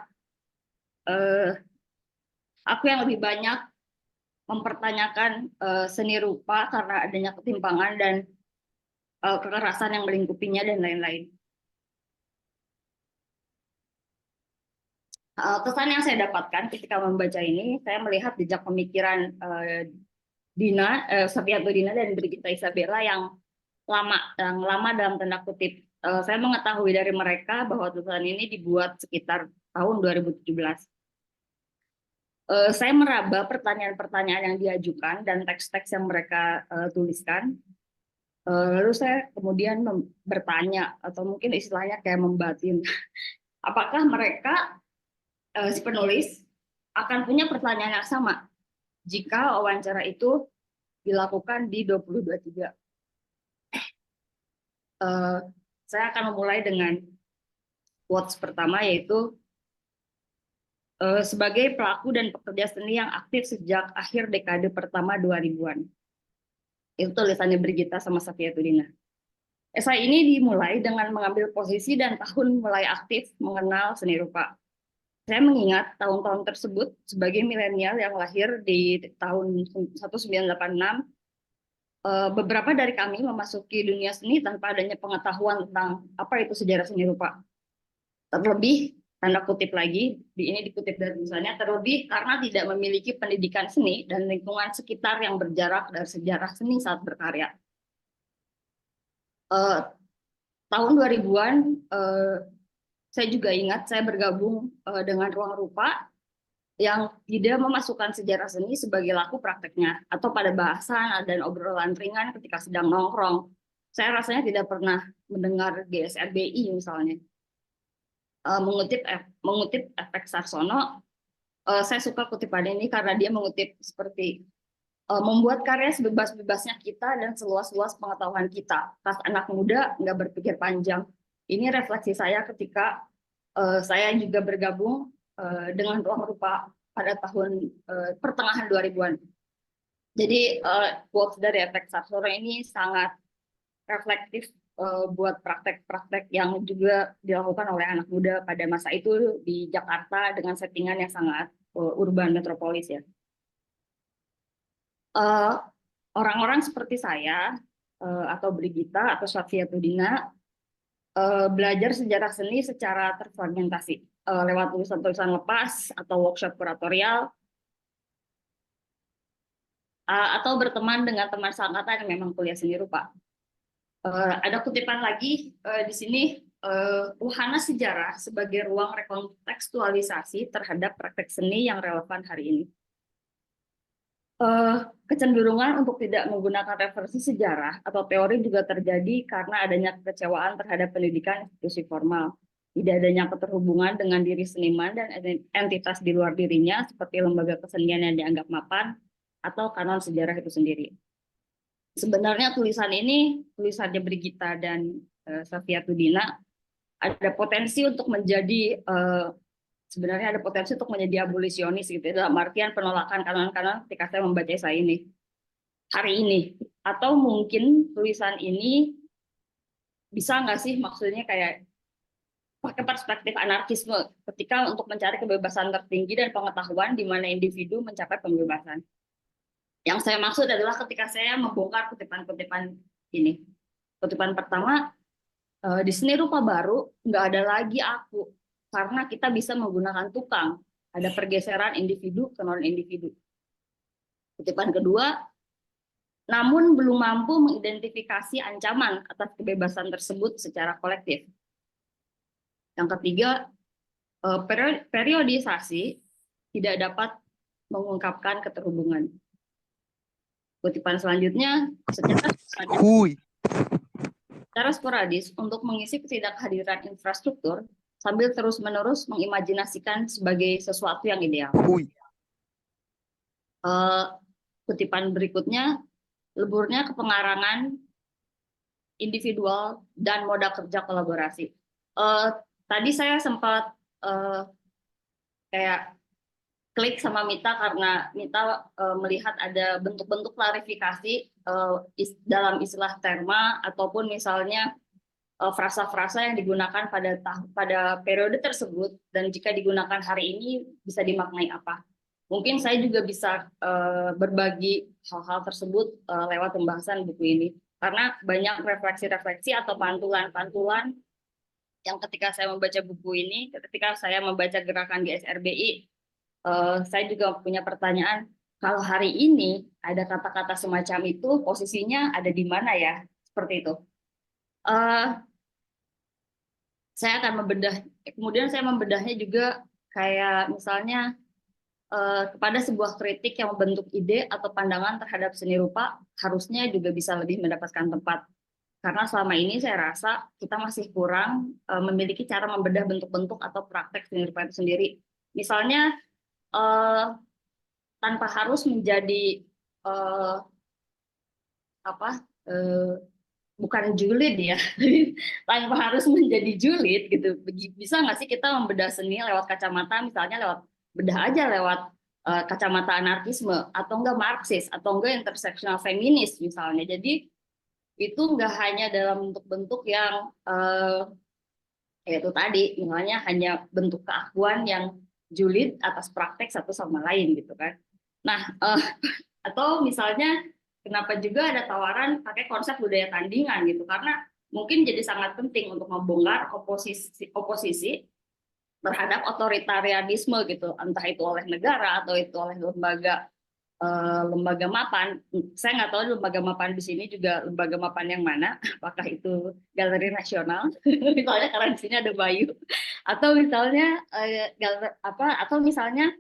mempertanyakan seni rupa karena adanya ketimpangan dan kekerasan yang melingkupinya dan lain-lain. Kesan yang saya dapatkan ketika membaca ini, saya melihat jejak pemikiran Safia Tudina dan Brigitta Isabella yang lama dalam tanda kutip. Saya mengetahui dari mereka bahwa tulisan ini dibuat sekitar tahun 2017. Saya meraba pertanyaan-pertanyaan yang diajukan dan teks-teks yang mereka tuliskan. Lalu saya kemudian bertanya, atau mungkin istilahnya kayak membatin, apakah mereka, si penulis, akan punya pertanyaan yang sama jika wawancara itu dilakukan di 2023. Saya akan memulai dengan quotes pertama, yaitu sebagai pelaku dan pekerja seni yang aktif sejak akhir dekade pertama 2000-an. Itu tulisannya Brigitta sama Safia Tudina. Esai ini dimulai dengan mengambil posisi dan tahun mulai aktif mengenal seni rupa. Saya mengingat tahun-tahun tersebut sebagai milenial yang lahir di tahun 1986. Beberapa dari kami memasuki dunia seni tanpa adanya pengetahuan tentang apa itu sejarah seni rupa. Terlebih, tanda kutip lagi, ini dikutip dari tulisannya, terlebih karena tidak memiliki pendidikan seni dan lingkungan sekitar yang berjarak dari sejarah seni saat berkarya. Tahun 2000-an, saya juga ingat saya bergabung dengan Ruang Rupa yang tidak memasukkan sejarah seni sebagai laku prakteknya, atau pada bahasan dan obrolan ringan ketika sedang nongkrong. Saya rasanya tidak pernah mendengar GSRBI misalnya. Mengutip Efek Sarsono, saya suka kutipan ini karena dia mengutip seperti membuat karya sebebas-bebasnya kita dan seluas-luas pengetahuan kita. Pas anak muda nggak berpikir panjang. Ini refleksi saya ketika saya juga bergabung dengan Ruang Rupa pada tahun pertengahan 2000-an. Jadi quotes dari efek Sarsono ini sangat reflektif buat praktek-praktek yang juga dilakukan oleh anak muda pada masa itu di Jakarta dengan settingan yang sangat urban metropolis ya. Orang-orang seperti saya atau Brigita atau Safia Tudina belajar sejarah seni secara terfragmentasi lewat tulisan-tulisan lepas atau workshop kuratorial atau berteman dengan teman seangkatan yang memang kuliah seni rupa. Ada kutipan lagi di sini, wahana sejarah sebagai ruang rekontekstualisasi terhadap praktek seni yang relevan hari ini. Kecenderungan untuk tidak menggunakan referensi sejarah atau teori juga terjadi karena adanya kekecewaan terhadap pendidikan institusi formal. Tidak adanya keterhubungan dengan diri seniman dan entitas di luar dirinya seperti lembaga kesenian yang dianggap mapan atau kanon sejarah itu sendiri. Sebenarnya tulisan ini, tulisannya Brigita dan Safia Tudina, ada potensi untuk menjadi sebenarnya ada potensi untuk menjadi abolisionis gitu dalam artian penolakan kanon-kanon ketika saya membaca esai ini hari ini, atau mungkin tulisan ini bisa nggak sih maksudnya kayak pakai perspektif anarkisme ketika untuk mencari kebebasan tertinggi dan pengetahuan di mana individu mencapai pembebasan. Yang saya maksud adalah ketika saya membongkar kutipan-kutipan ini, kutipan pertama, di seni rupa baru nggak ada lagi aku karena kita bisa menggunakan tukang, ada pergeseran individu ke non individu. Kutipan kedua, namun belum mampu mengidentifikasi ancaman atas kebebasan tersebut secara kolektif. Yang ketiga, periodisasi tidak dapat mengungkapkan keterhubungan. Kutipan selanjutnya, secara sporadis untuk mengisi ketidakhadiran infrastruktur sambil terus-menerus mengimajinasikan sebagai sesuatu yang ideal. Kutipan berikutnya, leburnya kepengarangan individual dan moda kerja kolaborasi. Tadi saya sempat kayak klik sama Mita karena Mita melihat ada bentuk-bentuk klarifikasi dalam istilah terma ataupun misalnya frasa-frasa yang digunakan pada periode tersebut dan jika digunakan hari ini bisa dimaknai apa. Mungkin saya juga bisa berbagi hal-hal tersebut lewat pembahasan buku ini karena banyak refleksi-refleksi atau pantulan-pantulan yang ketika saya membaca buku ini, ketika saya membaca gerakan GSRBI, saya juga punya pertanyaan, kalau hari ini ada kata-kata semacam itu, posisinya ada di mana ya? Seperti itu. Saya akan membedah, kemudian saya membedahnya juga kayak misalnya kepada sebuah kritik yang membentuk ide atau pandangan terhadap seni rupa, harusnya juga bisa lebih mendapatkan tempat. Karena selama ini saya rasa kita masih kurang memiliki cara membedah bentuk-bentuk atau praktek seni rupa itu sendiri. Misalnya, tanpa harus menjadi bukan julid ya, tanpa harus menjadi julid gitu. Bisa nggak sih kita membedah seni lewat kacamata, misalnya lewat bedah aja lewat kacamata anarkisme atau enggak Marxis atau enggak interseksional feminis misalnya. Jadi itu nggak hanya dalam bentuk-bentuk yang yaitu tadi, misalnya hanya bentuk keakuan yang julid atas praktek satu sama lain gitu kan. Nah, atau misalnya kenapa juga ada tawaran pakai konsep budaya tandingan gitu, karena mungkin jadi sangat penting untuk membongkar oposisi terhadap otoritarianisme gitu, entah itu oleh negara atau itu oleh lembaga mapan. Saya nggak tahu lembaga mapan di sini juga lembaga mapan yang mana, apakah itu Galeri Nasional misalnya karena di sini ada Bayu, atau misalnya atau misalnya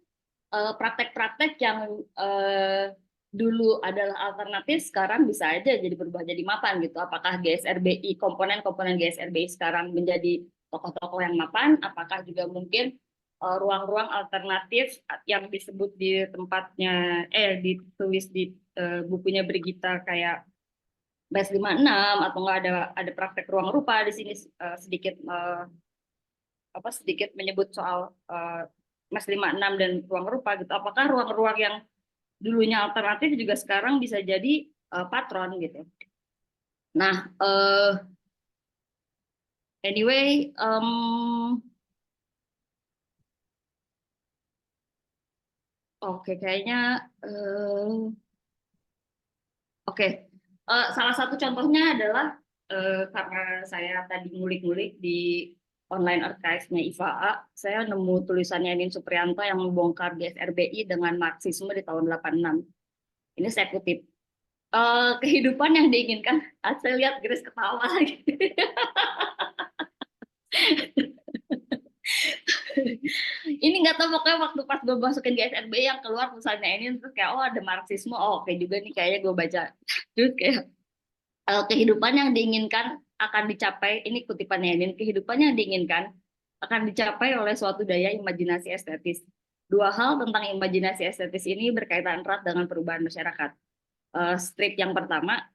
praktek-praktek yang dulu adalah alternatif sekarang bisa aja jadi berubah jadi mapan gitu. Apakah GSRBI, komponen-komponen GSRBI sekarang menjadi tokoh-tokoh yang mapan, apakah juga mungkin ruang-ruang alternatif yang disebut di tempatnya ditulis di bukunya Brigita kayak BES 56 atau enggak ada praktek ruang rupa di sini sedikit sedikit menyebut soal BES 56 dan ruang rupa gitu. Apakah ruang-ruang yang dulunya alternatif juga sekarang bisa jadi patron gitu. Nah, anyway, oke kayaknya oke. Salah satu contohnya adalah karena saya tadi ngulik-ngulik di online archive-nya IFAA, saya nemu tulisannya Nin Supriyanto yang membongkar GSRBI dengan Marxisme di tahun 86. Ini saya kutip. Kehidupan yang diinginkan, saya lihat Grace ketawa lagi. Ini nggak tahu, pokoknya waktu pas gue masukin GSRBI yang keluar tulisannya ini, terus kayak oh ada Marxisme, oh oke juga nih kayaknya gue baca. Terus kayak kehidupan yang diinginkan akan dicapai, ini kutipannya ini, kehidupan yang diinginkan akan dicapai oleh suatu daya imajinasi estetis. Dua hal tentang imajinasi estetis ini berkaitan erat dengan perubahan masyarakat. Strip yang pertama,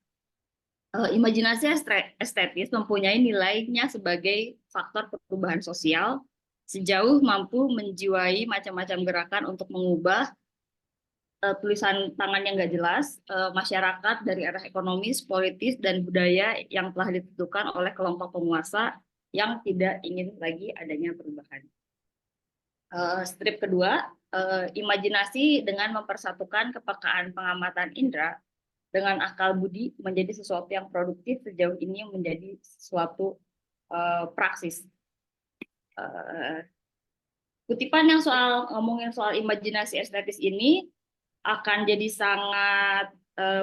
imajinasi estetis mempunyai nilainya sebagai faktor perubahan sosial sejauh mampu menjiwai macam-macam gerakan untuk mengubah tulisan tangan yang nggak jelas, masyarakat dari arah ekonomis, politis, dan budaya yang telah ditentukan oleh kelompok penguasa yang tidak ingin lagi adanya perubahan. Strip kedua, imajinasi dengan mempersatukan kepekaan pengamatan indera dengan akal budi menjadi sesuatu yang produktif sejauh ini menjadi suatu praksis. Kutipan yang ngomongin soal imajinasi estetis ini akan jadi sangat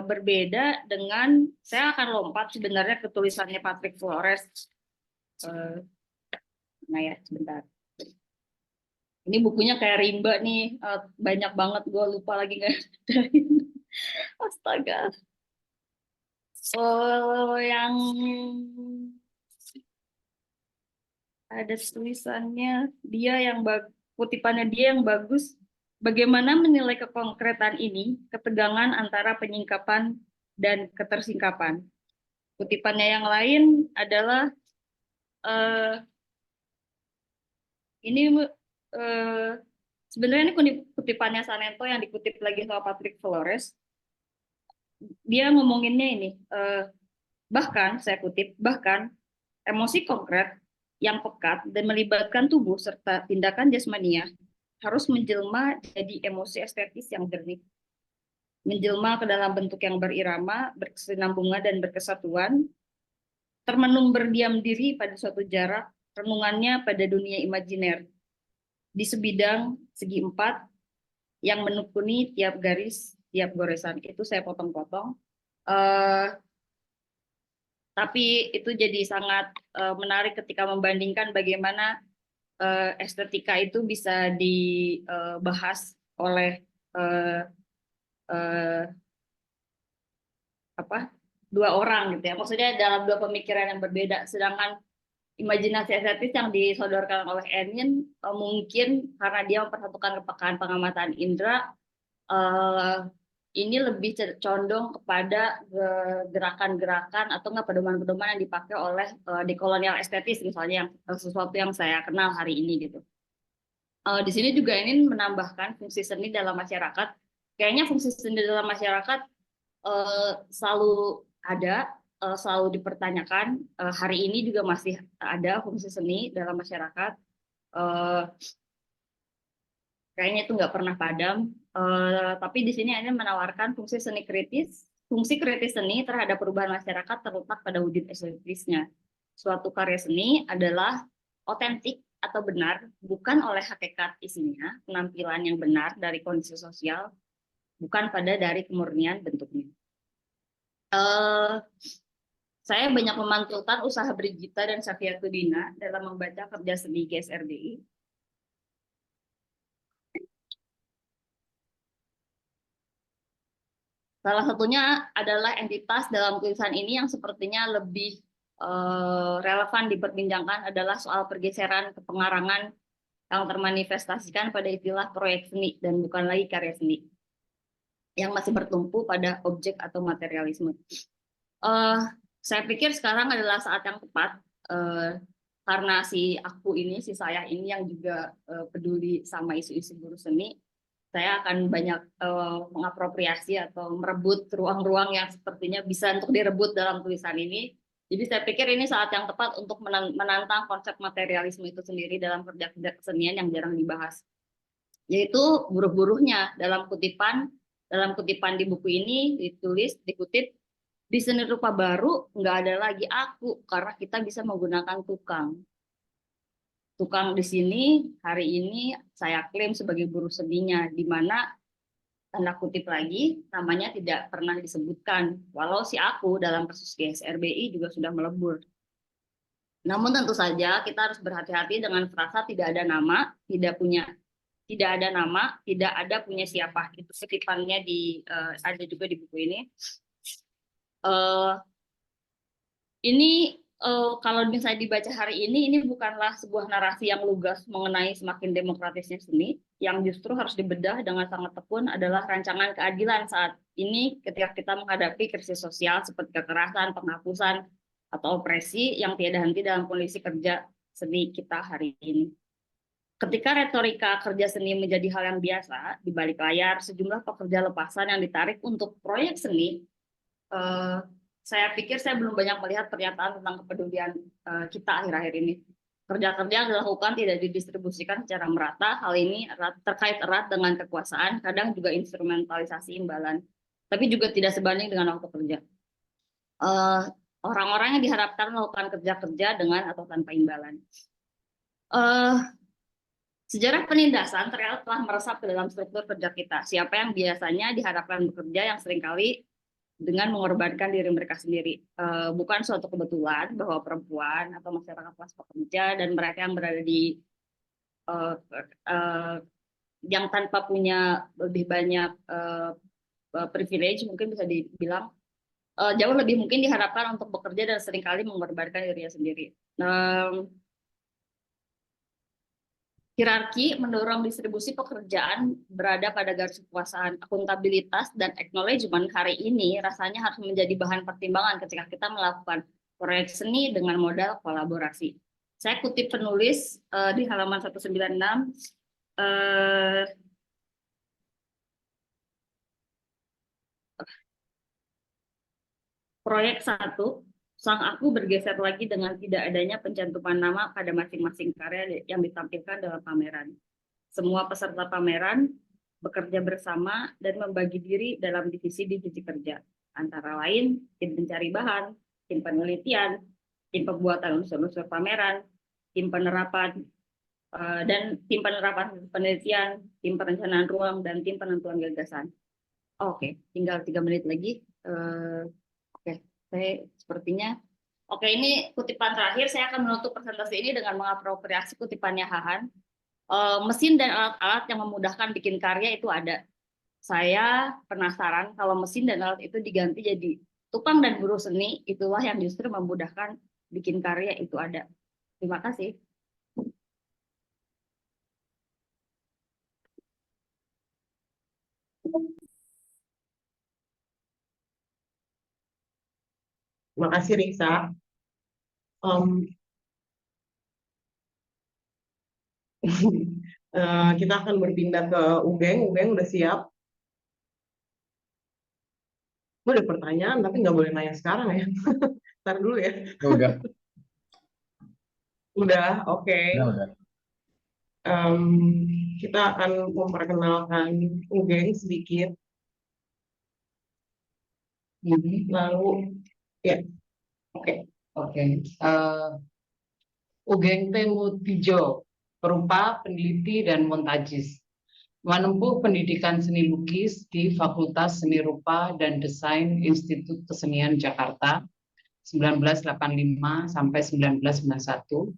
berbeda dengan, saya akan lompat sebenarnya ke tulisannya Patrick Flores. Nah ya, sebentar. Ini bukunya kayak rimba nih, banyak banget, gue lupa lagi nggak. Astaga. Yang ada tulisannya, kutipannya dia yang bagus. Bagaimana menilai kekonkretan ini, ketegangan antara penyingkapan dan ketersingkapan. Kutipannya yang lain adalah ini sebenarnya ini kutipannya Sanento yang dikutip lagi sama Patrick Flores. Dia ngomonginnya ini, bahkan saya kutip, bahkan emosi konkret yang pekat dan melibatkan tubuh serta tindakan jasmania harus menjelma jadi emosi estetis yang jernih. Menjelma ke dalam bentuk yang berirama, berkesinambungan dan berkesatuan, termenung berdiam diri pada suatu jarak, renungannya pada dunia imajiner. Di sebidang segi empat yang menekuni tiap garis, tiap goresan. Itu saya potong-potong. Tapi itu jadi sangat menarik ketika membandingkan bagaimana estetika itu bisa dibahas oleh dua orang gitu ya. Maksudnya dalam dua pemikiran yang berbeda. Sedangkan imajinasi estetis yang disodorkan oleh Enin mungkin karena dia mempersatukan kepekaan pengamatan indera, ini lebih condong kepada gerakan-gerakan atau nggak pedoman-pedoman yang dipakai oleh dekolonial estetis misalnya, yang sesuatu yang saya kenal hari ini gitu. Di sini juga ini menambahkan fungsi seni dalam masyarakat. Kayaknya fungsi seni dalam masyarakat selalu ada, selalu dipertanyakan. Hari ini juga masih ada fungsi seni dalam masyarakat. Kayaknya itu nggak pernah padam. Tapi di sini ada menawarkan fungsi seni kritis. Fungsi kritis seni terhadap perubahan masyarakat terletak pada wujud estetisnya. Suatu karya seni adalah otentik atau benar, bukan oleh hakikat isinya, penampilan yang benar dari kondisi sosial, bukan pada dari kemurnian bentuknya. Saya banyak memantulkan usaha Brigita dan Safiatudina dalam membaca kerja seni GSRBI. Salah satunya adalah entitas dalam tulisan ini yang sepertinya lebih relevan diperbincangkan adalah soal pergeseran kepengarangan yang termanifestasikan pada istilah proyek seni dan bukan lagi karya seni yang masih bertumpu pada objek atau materialisme. Saya pikir sekarang adalah saat yang tepat karena si saya ini yang juga peduli sama isu-isu guru seni, saya akan banyak mengapropriasi atau merebut ruang-ruang yang sepertinya bisa untuk direbut dalam tulisan ini. Jadi saya pikir ini saat yang tepat untuk menantang konsep materialisme itu sendiri dalam kerja-kerja kesenian yang jarang dibahas. Yaitu buruh-buruhnya dalam kutipan di buku ini dikutip di seni rupa baru nggak ada lagi aku karena kita bisa menggunakan tukang. Tukang di sini hari ini saya klaim sebagai buruh seninya, di mana tanda kutip lagi namanya tidak pernah disebutkan, walau si aku dalam kasus GSRBI juga sudah melebur. Namun tentu saja kita harus berhati-hati dengan frasa tidak ada nama, tidak ada punya siapa. Itu kutipannya ada juga di buku ini. Kalau misalnya dibaca hari ini bukanlah sebuah narasi yang lugas mengenai semakin demokratisnya seni, yang justru harus dibedah dengan sangat tekun adalah rancangan keadilan saat ini ketika kita menghadapi krisis sosial seperti kekerasan, penghapusan, atau opresi yang tiada henti dalam kondisi kerja seni kita hari ini. Ketika retorika kerja seni menjadi hal yang biasa, di balik layar sejumlah pekerja lepasan yang ditarik untuk proyek seni, saya pikir saya belum banyak melihat pernyataan tentang kepedulian kita akhir-akhir ini. Kerja-kerja yang dilakukan tidak didistribusikan secara merata. Hal ini terkait erat dengan kekuasaan, kadang juga instrumentalisasi imbalan. Tapi juga tidak sebanding dengan waktu kerja. Orang-orang yang diharapkan melakukan kerja-kerja dengan atau tanpa imbalan. Sejarah penindasan ternyata telah meresap ke dalam struktur kerja kita. Siapa yang biasanya diharapkan bekerja yang seringkali dengan mengorbankan diri mereka sendiri. Bukan suatu kebetulan bahwa perempuan atau masyarakat kelas pekerja dan mereka yang berada di yang tanpa punya lebih banyak privilege, mungkin bisa dibilang jauh lebih mungkin diharapkan untuk bekerja dan seringkali mengorbankan dirinya sendiri. Hierarki mendorong distribusi pekerjaan berada pada garis kekuasaan. Akuntabilitas dan acknowledgement hari ini rasanya harus menjadi bahan pertimbangan ketika kita melakukan proyek seni dengan modal kolaborasi. Saya kutip penulis di halaman 196, proyek 1, sang aku bergeser lagi dengan tidak adanya pencantuman nama pada masing-masing karya yang ditampilkan dalam pameran. Semua peserta pameran bekerja bersama dan membagi diri dalam divisi-divisi kerja. Antara lain, tim pencari bahan, tim penelitian, tim pembuatan unsur-unsur pameran, tim penerapan penelitian, tim perencanaan ruang, dan tim penentuan gagasan. Oke, tinggal 3 menit lagi. Saya sepertinya, ini kutipan terakhir. Saya akan menutup presentasi ini dengan mengapropriasi kutipannya Hahan. Mesin dan alat-alat yang memudahkan bikin karya itu ada. Saya penasaran kalau mesin dan alat itu diganti jadi tukang dan buruh seni, itulah yang justru memudahkan bikin karya itu ada. Terima kasih. Terima kasih Risa. Kita akan berpindah ke Ugeng. Ugeng udah siap? Gue ada pertanyaan tapi nggak boleh nanya sekarang ya. Ntar dulu ya. Udah. Udah, oke. Udah. Kita akan memperkenalkan Ugeng sedikit. Lalu, ya, oke. Ugeng Temutijo, perupa, peneliti, dan montajis. Menempuh pendidikan seni lukis di Fakultas Seni Rupa dan Desain Institut Kesenian Jakarta 1985 sampai 1991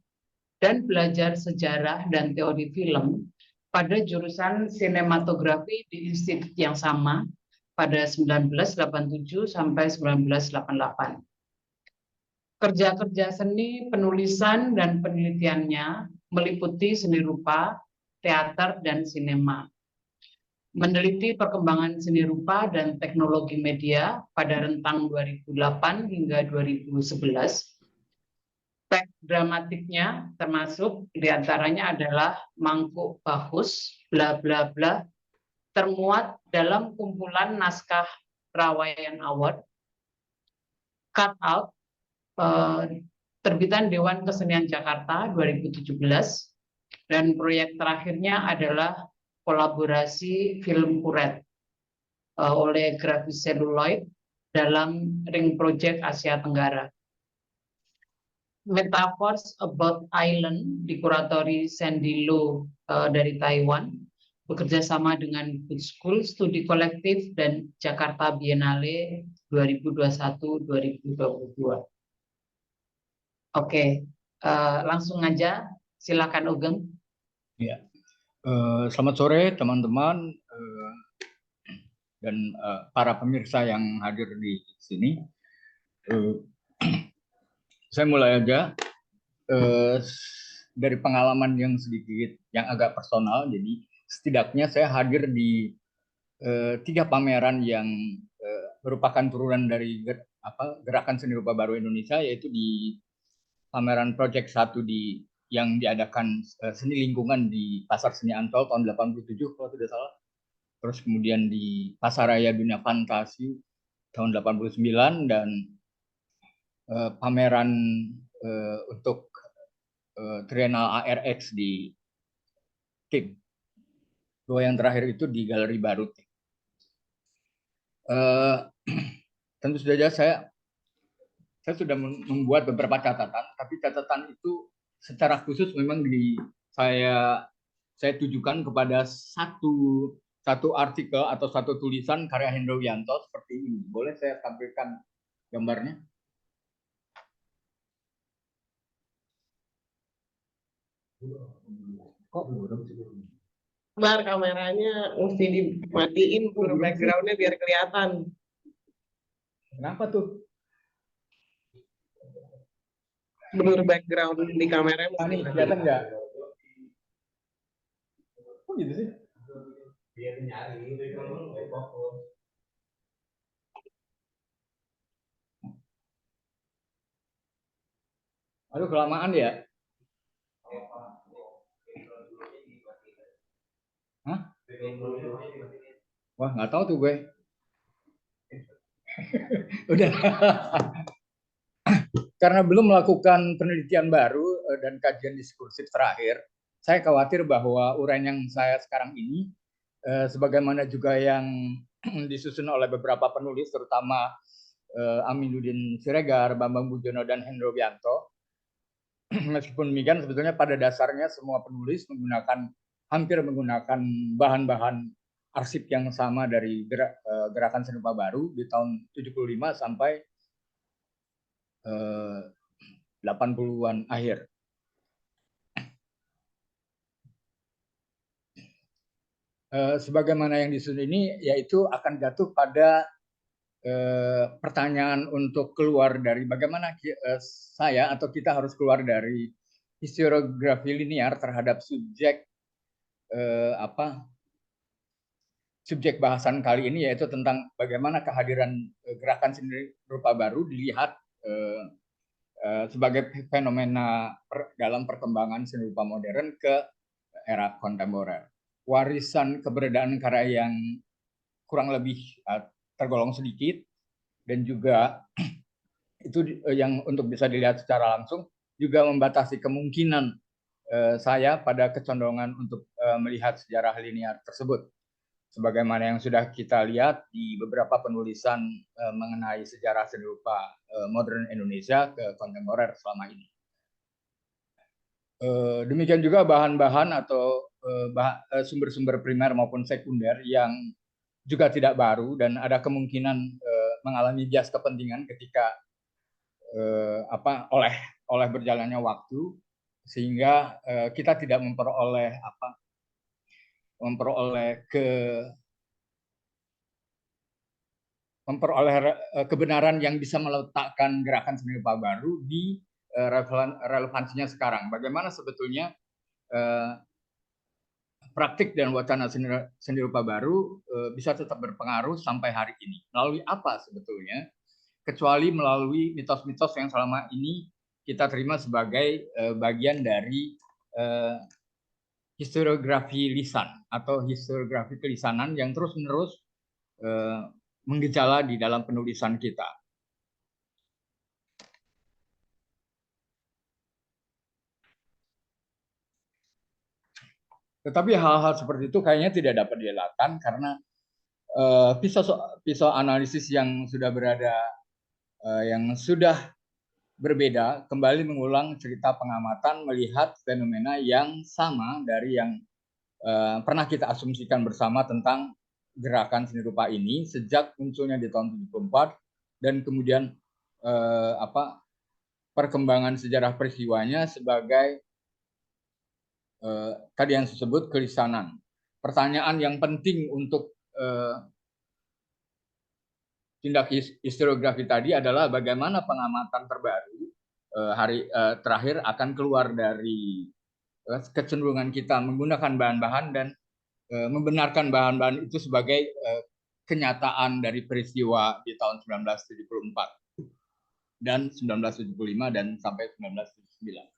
dan belajar sejarah dan teori film pada jurusan sinematografi di institut yang sama pada 1987 sampai 1988. Kerja-kerja seni, penulisan, dan penelitiannya meliputi seni rupa, teater, dan sinema. Meneliti perkembangan seni rupa dan teknologi media pada rentang 2008 hingga 2011. Teks dramatiknya termasuk diantaranya adalah Mangkuk Bagus, Bla Bla Bla, termuat dalam kumpulan naskah Rawayan Award, Cut Out, terbitan Dewan Kesenian Jakarta 2017, dan proyek terakhirnya adalah kolaborasi film kuret oleh Grafis Celluloid dalam Ring Project Asia Tenggara. Metaphors About Island dikuratori Sandy Lo dari Taiwan, bekerja sama dengan Good School Studi Kolektif dan Jakarta Biennale 2021-2022. Oke, langsung aja, silakan Ugeng. Ya, selamat sore teman-teman dan para pemirsa yang hadir di sini. Saya mulai aja dari pengalaman yang sedikit, yang agak personal. Jadi setidaknya saya hadir di 3 pameran yang merupakan turunan dari Gerakan Seni Rupa Baru Indonesia, yaitu di pameran Project 1 yang diadakan seni lingkungan di Pasar Seni Ancol tahun 87 kalau tidak salah. Terus kemudian di Pasaraya Dunia Fantasi tahun 89, dan pameran untuk Triennale ARX di TIM. 2 yang terakhir itu di Galeri Baru TIM. Tentu saja saya sudah membuat beberapa catatan, tapi catatan itu secara khusus memang saya tujukan kepada satu artikel atau satu tulisan karya Hendro Wianto seperti ini. Boleh saya tampilkan gambarnya? Bar, kameranya mesti dimatiin blur backgroundnya biar kelihatan. Kenapa tuh? Blur background di kameranya mesti Ini kelihatan nggak? Kok gitu sih? Aduh, kelamaan ya? Hah? Wah, nggak tahu tuh gue. Udah. Karena belum melakukan penelitian baru dan kajian diskursif terakhir, saya khawatir bahwa uraian yang saya sekarang ini, sebagaimana juga yang disusun oleh beberapa penulis, terutama Aminuddin Siregar, Bambang Bujono, dan Hendro Wianto, meskipun demikian sebetulnya pada dasarnya semua penulis hampir menggunakan bahan-bahan arsip yang sama dari Gerakan Seni Rupa Baru di tahun 75 sampai 80-an akhir. Sebagaimana yang disusun ini, yaitu akan jatuh pada pertanyaan untuk keluar dari bagaimana saya atau kita harus keluar dari historiografi linear terhadap subjek subjek bahasan kali ini, yaitu tentang bagaimana kehadiran Gerakan Seni Rupa Baru dilihat sebagai fenomena dalam perkembangan seni rupa modern ke era kontemporer. Warisan keberadaan karya yang kurang lebih tergolong sedikit, dan juga itu yang untuk bisa dilihat secara langsung juga membatasi kemungkinan saya pada kecenderungan untuk melihat sejarah linear tersebut, sebagaimana yang sudah kita lihat di beberapa penulisan mengenai sejarah seni rupa modern Indonesia ke kontemporer selama ini. Demikian juga bahan-bahan atau sumber-sumber primer maupun sekunder yang juga tidak baru dan ada kemungkinan mengalami bias kepentingan ketika oleh berjalannya waktu, sehingga kita tidak memperoleh kebenaran yang bisa meletakkan Gerakan Seni Rupa Baru di relevansinya sekarang. Bagaimana sebetulnya praktik dan wacana seni rupa baru bisa tetap berpengaruh sampai hari ini. Melalui apa sebetulnya? Kecuali melalui mitos-mitos yang selama ini kita terima sebagai bagian dari historiografi lisan atau historiografi kelisanan yang terus-menerus menggejala di dalam penulisan kita. Tetapi hal-hal seperti itu kayaknya tidak dapat dielakkan karena pisau analisis yang sudah berada, yang sudah berbeda, kembali mengulang cerita pengamatan melihat fenomena yang sama dari yang pernah kita asumsikan bersama tentang gerakan seni rupa ini sejak munculnya di tahun 74 dan kemudian perkembangan sejarah peristiwanya sebagai tadi yang disebut kelisanan. Pertanyaan yang penting untuk tindak historiografi tadi adalah bagaimana pengamatan terbaru hari terakhir akan keluar dari kecenderungan kita menggunakan bahan-bahan dan membenarkan bahan-bahan itu sebagai kenyataan dari peristiwa di tahun 1974 dan 1975 dan sampai 1979.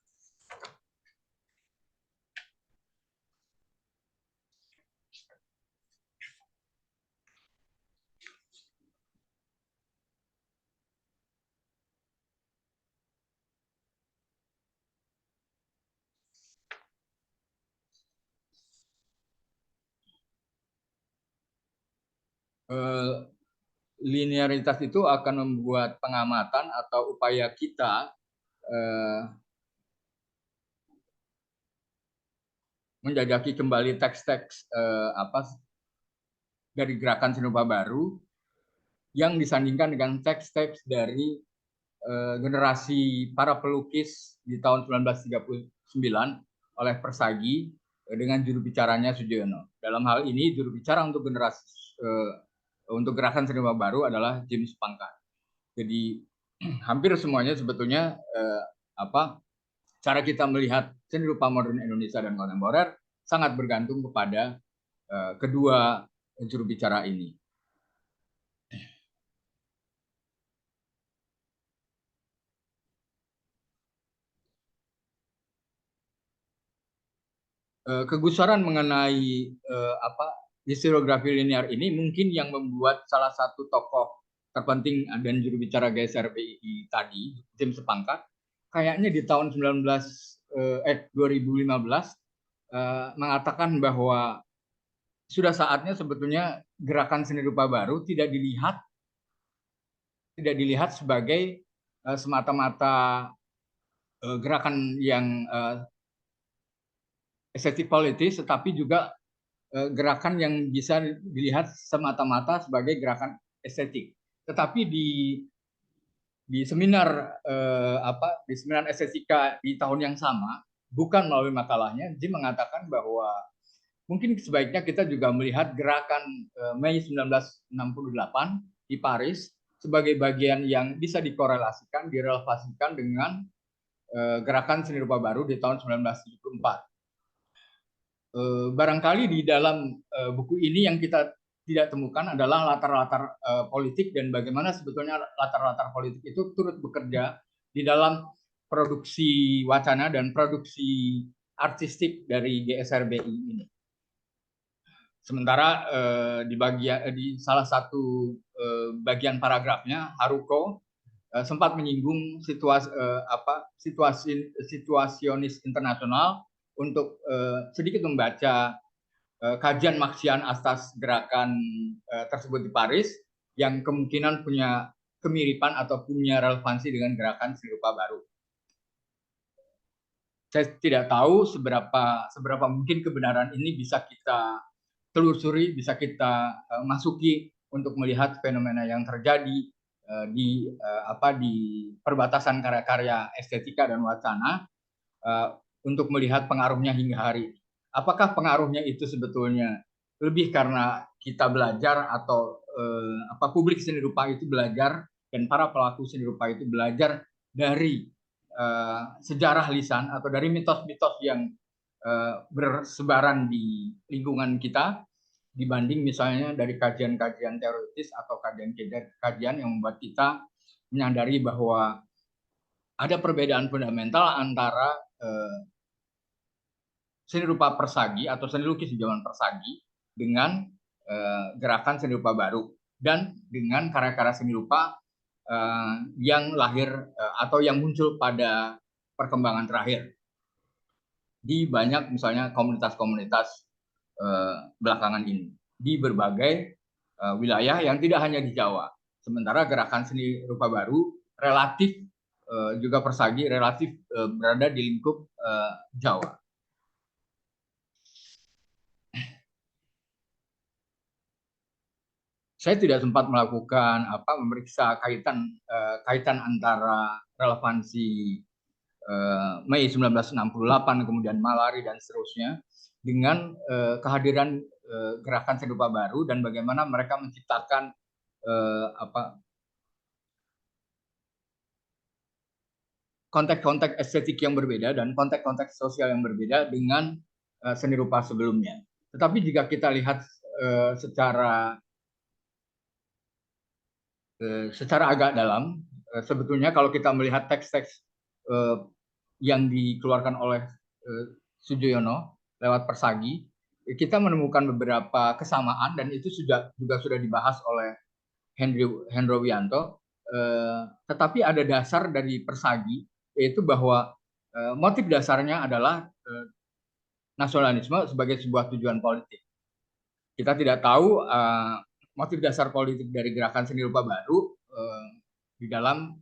Linearitas itu akan membuat pengamatan atau upaya kita menjajaki kembali teks-teks dari gerakan seni rupa baru yang disandingkan dengan teks-teks dari generasi para pelukis di tahun 1939 oleh Persagi dengan juru bicaranya Sudiono. Dalam hal ini juru bicara untuk generasi untuk gerakan seni rupa baru adalah James Pankart. Jadi hampir semuanya sebetulnya cara kita melihat seni rupa modern Indonesia dan kontemporer sangat bergantung kepada kedua juru bicara ini. Kegusaran mengenai historiografi linear ini mungkin yang membuat salah satu tokoh terpenting dan juru bicara GSRBI tadi, James Pankart, kayaknya di tahun 2015 mengatakan bahwa sudah saatnya sebetulnya gerakan seni rupa baru tidak dilihat sebagai semata-mata gerakan yang estetik politis, tetapi juga gerakan yang bisa dilihat semata-mata sebagai gerakan estetik. Tetapi di seminar di seminar estetika di tahun yang sama, bukan melalui makalahnya, Jim mengatakan bahwa mungkin sebaiknya kita juga melihat gerakan Mei 1968 di Paris sebagai bagian yang bisa dikorelasikan, direlevasikan dengan gerakan seni rupa baru di tahun 1974. Barangkali di dalam buku ini yang kita tidak temukan adalah latar-latar politik dan bagaimana sebetulnya latar-latar politik itu turut bekerja di dalam produksi wacana dan produksi artistik dari GSRBI ini. Sementara di salah satu bagian paragrafnya Haruko sempat menyinggung situasionis internasional untuk sedikit membaca kajian Maxian atas gerakan tersebut di Paris yang kemungkinan punya kemiripan atau punya relevansi dengan gerakan seni rupa baru. Saya tidak tahu seberapa mungkin kebenaran ini bisa kita telusuri, bisa kita masuki untuk melihat fenomena yang terjadi di perbatasan karya-karya estetika dan wacana untuk melihat pengaruhnya hingga hari ini. Apakah pengaruhnya itu sebetulnya lebih karena kita belajar atau publik seni rupa itu belajar dan para pelaku seni rupa itu belajar dari sejarah lisan atau dari mitos-mitos yang bersebaran di lingkungan kita dibanding misalnya dari kajian-kajian teoritis atau kajian yang membuat kita menyadari bahwa ada perbedaan fundamental antara seni rupa persagi atau seni lukis di zaman persagi dengan gerakan seni rupa baru dan dengan karya-karya seni rupa yang lahir atau yang muncul pada perkembangan terakhir di banyak misalnya komunitas-komunitas belakangan ini di berbagai wilayah yang tidak hanya di Jawa. Sementara gerakan seni rupa baru relatif juga persagi relatif berada di lingkup Jawa. Saya tidak sempat melakukan memeriksa kaitan antara relevansi Mei 1968 kemudian Malari dan seterusnya dengan kehadiran gerakan seni rupa baru dan bagaimana mereka menciptakan konteks-konteks estetik yang berbeda dan konteks-konteks sosial yang berbeda dengan seni rupa sebelumnya. Tetapi jika kita lihat secara agak dalam, sebetulnya kalau kita melihat teks-teks yang dikeluarkan oleh Sujoyono lewat persagi, kita menemukan beberapa kesamaan dan itu juga sudah dibahas oleh Hendro Wianto. Tetapi ada dasar dari persagi, yaitu bahwa motif dasarnya adalah nasionalisme sebagai sebuah tujuan politik. Kita tidak tahu motif dasar politik dari gerakan seni rupa baru di dalam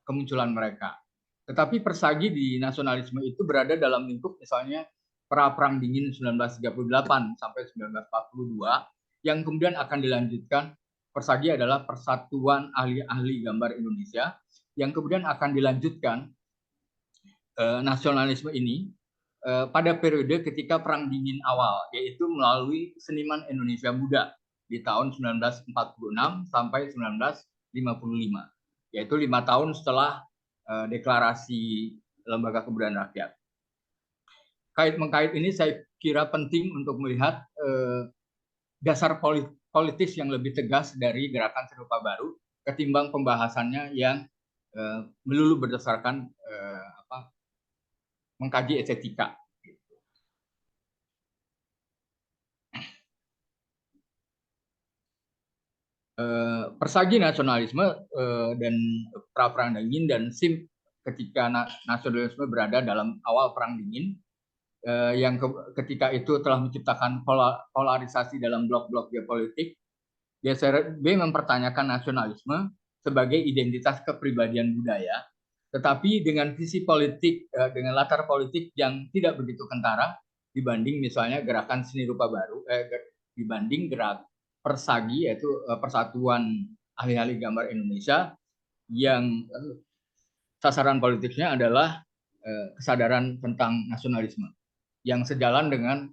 kemunculan mereka. Tetapi persagi di nasionalisme itu berada dalam lingkup misalnya Perang Dingin 1938 sampai 1942 yang kemudian akan dilanjutkan. Persagi adalah Persatuan Ahli-Ahli Gambar Indonesia yang kemudian akan dilanjutkan nasionalisme ini pada periode ketika Perang Dingin awal, yaitu melalui seniman Indonesia Muda di tahun 1946 sampai 1955, yaitu 5 tahun setelah deklarasi Lembaga Kebudayaan Rakyat. Mengkait ini saya kira penting untuk melihat dasar politis yang lebih tegas dari gerakan seni rupa baru ketimbang pembahasannya yang melulu berdasarkan mengkaji estetika. Persagi nasionalisme dan Perang Dingin dan SIM ketika nasionalisme berada dalam awal Perang Dingin yang ketika itu telah menciptakan polarisasi dalam blok-blok geopolitik. GSRB mempertanyakan nasionalisme sebagai identitas kepribadian budaya, tetapi dengan visi politik, dengan latar politik yang tidak begitu kentara dibanding misalnya gerakan seni rupa baru, dibanding gerak persagi yaitu Persatuan Ahli-Ahli Gambar Indonesia yang sasaran politiknya adalah kesadaran tentang nasionalisme yang sejalan dengan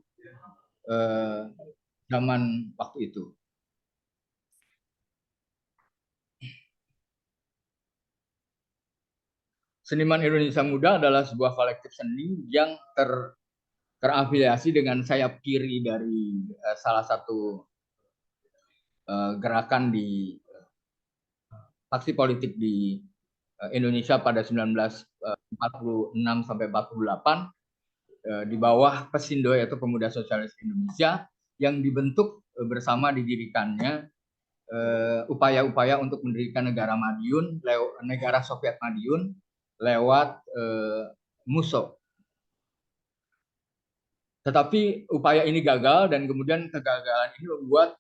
zaman waktu itu. Seniman Indonesia Muda adalah sebuah kolektif seni yang terafiliasi dengan sayap kiri dari salah satu gerakan di faksi politik di Indonesia pada 1946 sampai 48 di bawah Pesindo yaitu Pemuda Sosialis Indonesia yang dibentuk bersama didirikannya upaya-upaya untuk mendirikan negara Madiun, negara Soviet Madiun lewat MUSO. Tetapi upaya ini gagal dan kemudian kegagalan ini membuat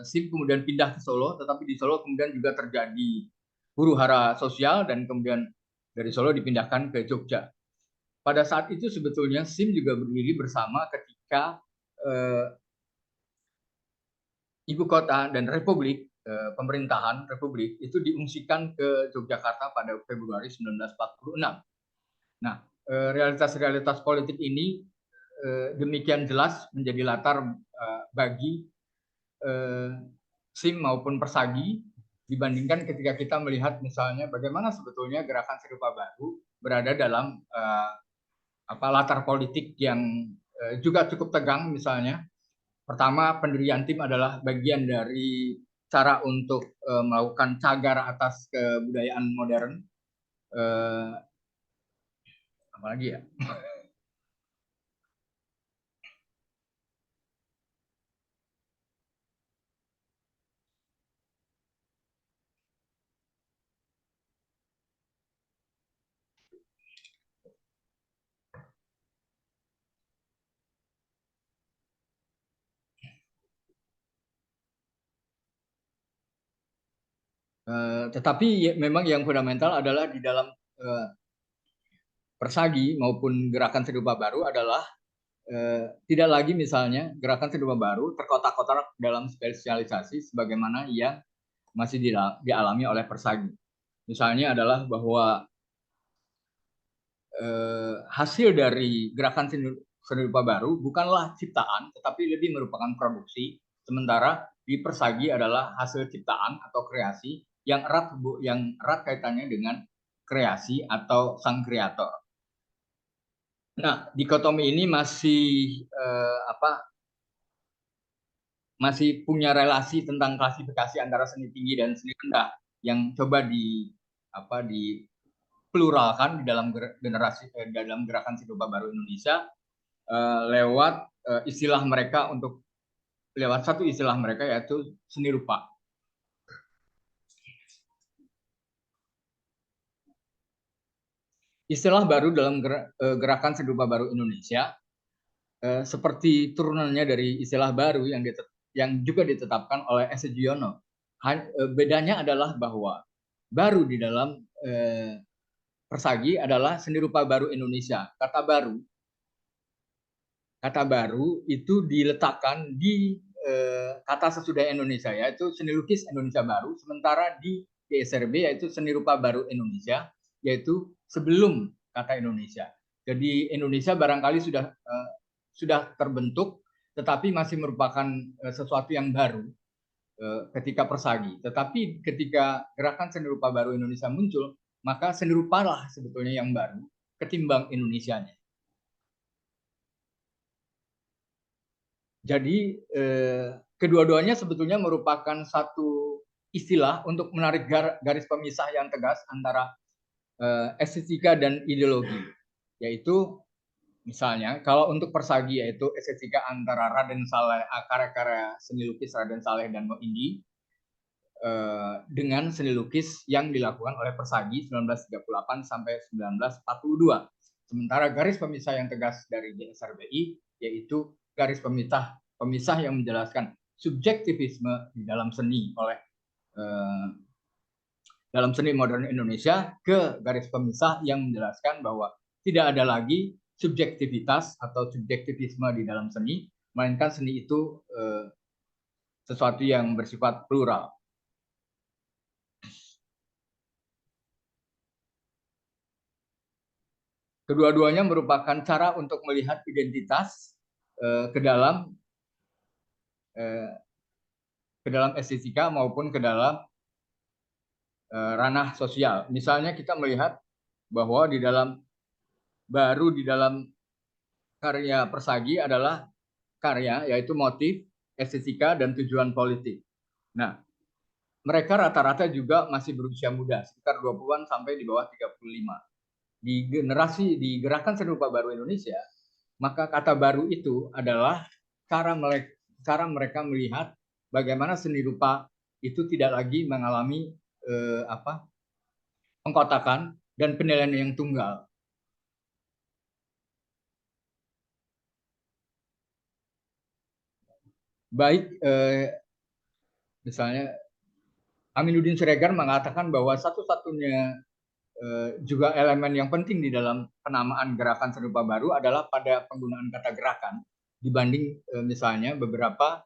SIM kemudian pindah ke Solo, tetapi di Solo kemudian juga terjadi huru-hara sosial dan kemudian dari Solo dipindahkan ke Jogja. Pada saat itu sebetulnya SIM juga berdiri bersama ketika ibu kota dan republik, pemerintahan republik itu diungsikan ke Yogyakarta pada Februari 1946. Nah, realitas-realitas politik ini demikian jelas menjadi latar bagi SIM maupun persagi dibandingkan ketika kita melihat misalnya bagaimana sebetulnya gerakan seni rupa baru berada dalam latar politik yang juga cukup tegang. Misalnya pertama, pendirian tim adalah bagian dari cara untuk melakukan cagar atas kebudayaan modern. Apalagi ya? Tetapi memang yang fundamental adalah di dalam Persagi maupun gerakan Seni Rupa Baru adalah tidak lagi misalnya gerakan Seni Rupa Baru terkotak-kotak dalam spesialisasi sebagaimana yang masih dialami oleh Persagi. Misalnya adalah bahwa hasil dari gerakan Seni Rupa Baru bukanlah ciptaan, tetapi lebih merupakan produksi. Sementara di Persagi adalah hasil ciptaan atau kreasi yang erat kaitannya dengan kreasi atau sang kreator. Nah, dikotomi ini masih punya relasi tentang klasifikasi antara seni tinggi dan seni rendah yang coba dipluralkan di dalam dalam gerakan Seni Rupa Baru Indonesia lewat satu istilah mereka yaitu seni rupa. Istilah baru dalam gerakan Seni Rupa Baru Indonesia seperti turunannya dari istilah baru yang juga ditetapkan oleh S. Sugiono. Bedanya adalah bahwa baru di dalam Persagi adalah Seni Rupa Baru Indonesia. Kata baru itu diletakkan di kata sesudah Indonesia, yaitu seni lukis Indonesia Baru, sementara di GSRB yaitu Seni Rupa Baru Indonesia, yaitu sebelum kata Indonesia. Jadi Indonesia barangkali sudah terbentuk, tetapi masih merupakan sesuatu yang baru ketika Persagi. Tetapi ketika gerakan Seni Rupa Baru Indonesia muncul, maka seni rupa lah sebetulnya yang baru ketimbang Indonesianya. Jadi kedua-duanya sebetulnya merupakan satu istilah untuk menarik garis pemisah yang tegas antara estetika dan ideologi. Yaitu misalnya kalau untuk Persagi yaitu estetika antara Raden Saleh, karya-karya seni lukis Raden Saleh dan Mo Indi dengan seni lukis yang dilakukan oleh Persagi 1938 sampai 1942. Sementara garis pemisah yang tegas dari GSRBI yaitu garis pemisah yang menjelaskan subjektivisme di dalam seni dalam seni modern Indonesia ke garis pemisah yang menjelaskan bahwa tidak ada lagi subjektivitas atau subjektivisme di dalam seni, melainkan seni itu sesuatu yang bersifat plural. Kedua-duanya merupakan cara untuk melihat identitas ke dalam estetika maupun ke dalam ranah sosial. Misalnya kita melihat bahwa di dalam karya Persagi adalah karya yaitu motif, estetika, dan tujuan politik. Nah, mereka rata-rata juga masih berusia muda, sekitar 20-an sampai di bawah 35. Di gerakan Seni Rupa Baru Indonesia, maka kata baru itu adalah cara mereka melihat bagaimana seni rupa itu tidak lagi mengalami pengkotakan dan penilaian yang tunggal. Baik, misalnya Aminuddin Siregar mengatakan bahwa satu-satunya juga elemen yang penting di dalam penamaan gerakan Seni Rupa Baru adalah pada penggunaan kata gerakan dibanding misalnya beberapa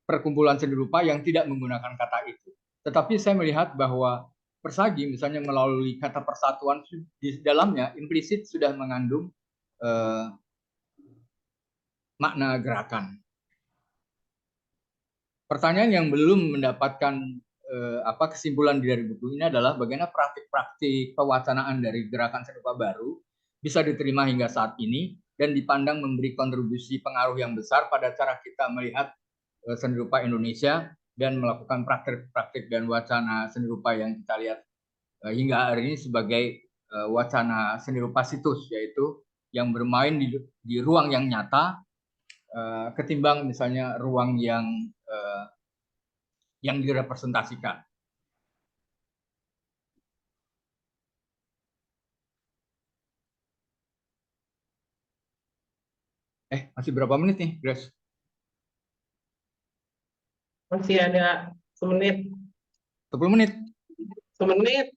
perkumpulan seni rupa yang tidak menggunakan kata itu. Tetapi saya melihat bahwa Persagi misalnya melalui kata persatuan di dalamnya implisit sudah mengandung makna gerakan. Pertanyaan yang belum mendapatkan kesimpulan dari buku ini adalah bagaimana praktik-praktik pewacanaan dari gerakan Seni Rupa Baru bisa diterima hingga saat ini dan dipandang memberi kontribusi pengaruh yang besar pada cara kita melihat seni rupa Indonesia dan melakukan praktik-praktik dan wacana seni rupa yang kita lihat hingga hari ini sebagai wacana seni rupa situs, yaitu yang bermain di ruang yang nyata ketimbang misalnya ruang yang direpresentasikan. Masih berapa menit nih, Grace? Masih ada 1 menit. 10 menit. Semenit,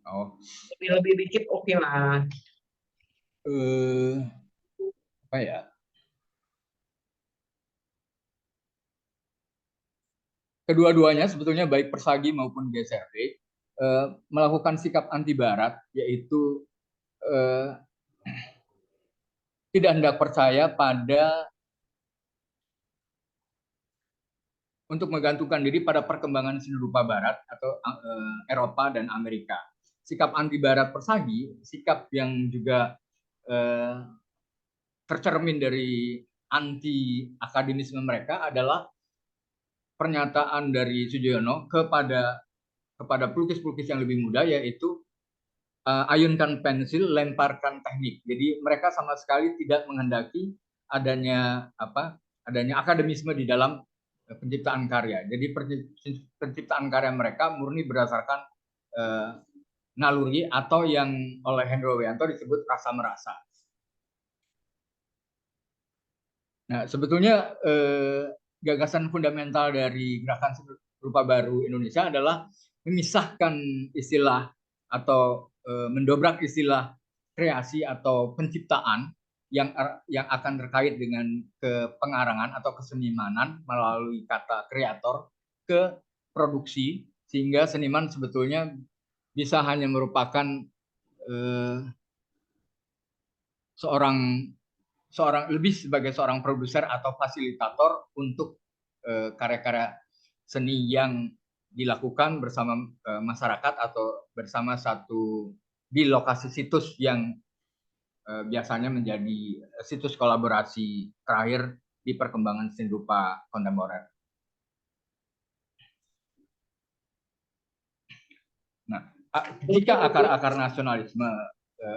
Oh, lebih dikit oke lah. apa ya? Kedua-duanya sebetulnya baik Persagi maupun GSRD melakukan sikap anti Barat, yaitu tidak hendak percaya pada untuk menggantungkan diri pada perkembangan seni rupa Barat atau Eropa dan Amerika. Sikap anti Barat Persagi, sikap yang juga tercermin dari anti akademisme mereka adalah pernyataan dari Sujoyono kepada pelukis-pelukis yang lebih muda, yaitu ayunkan pensil, lemparkan teknik. Jadi mereka sama sekali tidak menghendaki adanya akademisme di dalam penciptaan karya. Jadi penciptaan karya mereka murni berdasarkan naluri atau yang oleh Hendro Wianto disebut rasa merasa. Nah, sebetulnya gagasan fundamental dari gerakan seni rupa baru Indonesia adalah memisahkan istilah atau mendobrak istilah kreasi atau penciptaan yang akan terkait dengan kepengarangan atau kesenimanan melalui kata kreator ke produksi, sehingga seniman sebetulnya bisa hanya merupakan seorang lebih sebagai seorang produser atau fasilitator untuk karya-karya seni yang dilakukan bersama masyarakat atau bersama di lokasi situs yang biasanya menjadi situs kolaborasi terakhir di perkembangan seni rupa kontemporer. Nah, jika akar-akar nasionalisme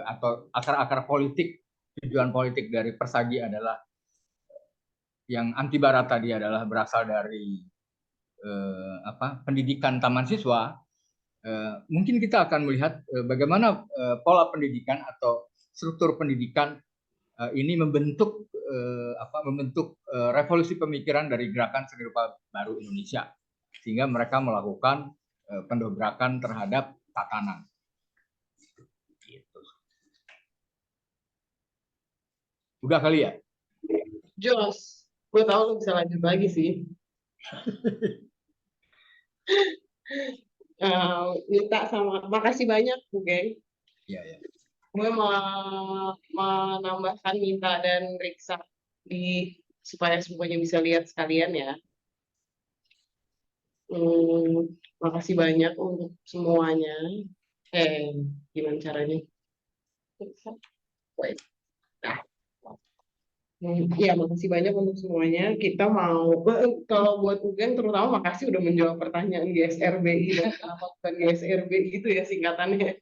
atau akar-akar politik, tujuan politik dari Persagi adalah yang anti Barat tadi adalah berasal dari pendidikan taman siswa, mungkin kita akan melihat bagaimana pola pendidikan atau struktur pendidikan ini membentuk revolusi pemikiran dari gerakan seni rupa baru Indonesia, sehingga mereka melakukan pendobrakan terhadap tatanan. Gitu. Udah kali ya? Jos, gue tahu lu bisa lanjut lagi sih. Minta sama, makasih banyak, Geng. Iya, ya. Gue mau menambahkan Minta dan Riksa supaya semuanya bisa lihat sekalian ya. Makasih banyak untuk semuanya. Gimana caranya? Wait. Ya, makasih banyak untuk semuanya. Kita mau, kalau buat UGM terutama makasih udah menjawab pertanyaan GSRBI dan kenapa bukan GSRBI gitu ya singkatannya.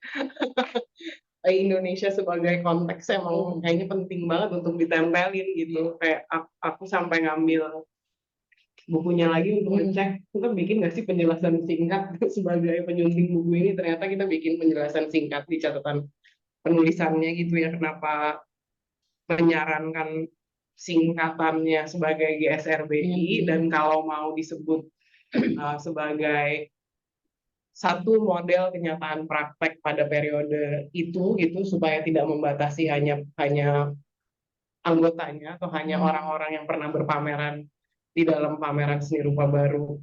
Indonesia sebagai konteks emang kayaknya penting banget untuk ditempelin gitu. Kayak aku sampai ngambil bukunya lagi untuk ngecek, kita bikin nggak sih penjelasan singkat sebagai penyunting buku ini. Ternyata kita bikin penjelasan singkat di catatan penulisannya gitu ya, kenapa menyarankan singkatannya sebagai GSRBI, dan kalau mau disebut sebagai satu model kenyataan praktek pada periode itu gitu, supaya tidak membatasi hanya anggotanya atau hanya orang-orang yang pernah berpameran di dalam pameran seni rupa baru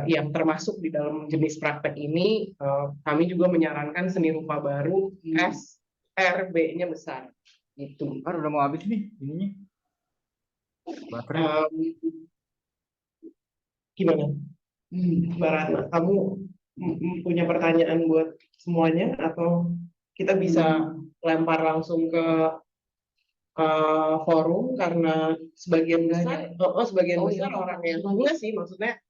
yang termasuk di dalam jenis praktek ini. Kami juga menyarankan seni rupa baru SRB-nya besar. Itu. Udah mau habis nih ininya. Gimana? Mbak Ratna, kamu punya pertanyaan buat semuanya atau kita bisa lempar langsung ke forum, karena sebagian besar orang yang enggak sih, maksudnya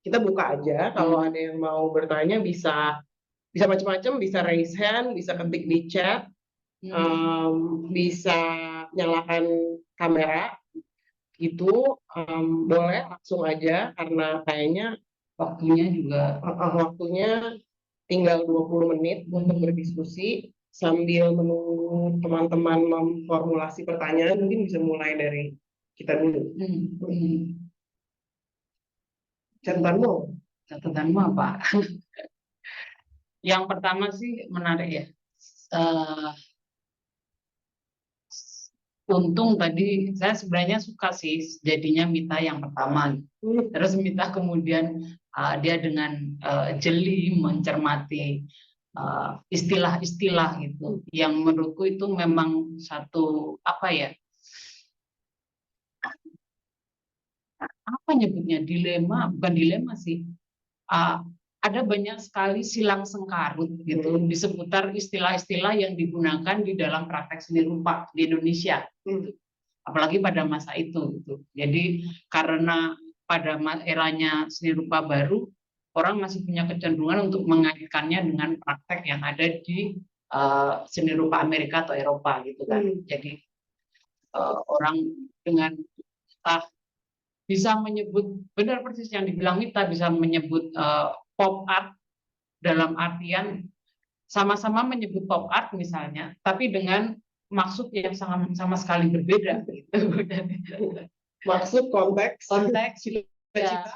kita buka aja, kalau ada yang mau bertanya bisa macam-macam, bisa raise hand, bisa ketik di chat, bisa nyalakan kamera gitu, boleh langsung aja, karena kayaknya waktunya tinggal 20 menit untuk berdiskusi. Sambil menunggu teman-teman memformulasi pertanyaan, mungkin bisa mulai dari kita dulu. Catatanmu Catatanmu apa? Yang pertama sih menarik ya. Eh, Untung tadi saya sebenarnya suka sih jadinya Mita yang pertama. Terus Mita kemudian dia dengan jeli mencermati istilah-istilah gitu, yang menurutku itu memang satu apa ya? Apa nyebutnya, dilema, bukan dilema sih. Uh, ada banyak sekali silang sengkarut gitu di seputar istilah-istilah yang digunakan di dalam praktek seni rupa di Indonesia, gitu. Apalagi pada masa itu. Gitu. Jadi karena pada eranya seni rupa baru, orang masih punya kecenderungan untuk mengaitkannya dengan praktek yang ada di seni rupa Amerika atau Eropa gitu kan. Jadi orang dengan bisa menyebut, benar persis yang dibilang Mita, bisa menyebut pop art dalam artian sama-sama menyebut pop art misalnya, tapi dengan maksud yang sama sekali berbeda gitu. Maksud konteks ya,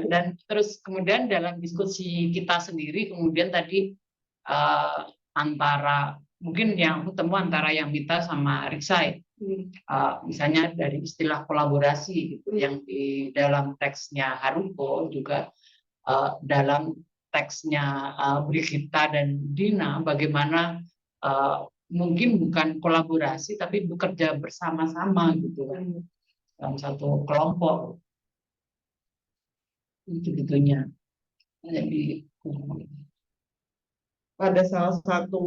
dan terus kemudian dalam diskusi kita sendiri kemudian tadi antara mungkin yang aku temu antara yang Mita sama Riksa ya. Misalnya dari istilah kolaborasi gitu, yang di dalam teksnya Haruko juga dalam teksnya Brigitta dan Dina, bagaimana mungkin bukan kolaborasi tapi bekerja bersama-sama gitu kan dalam satu kelompok gitu-gitunya. Jadi ada salah satu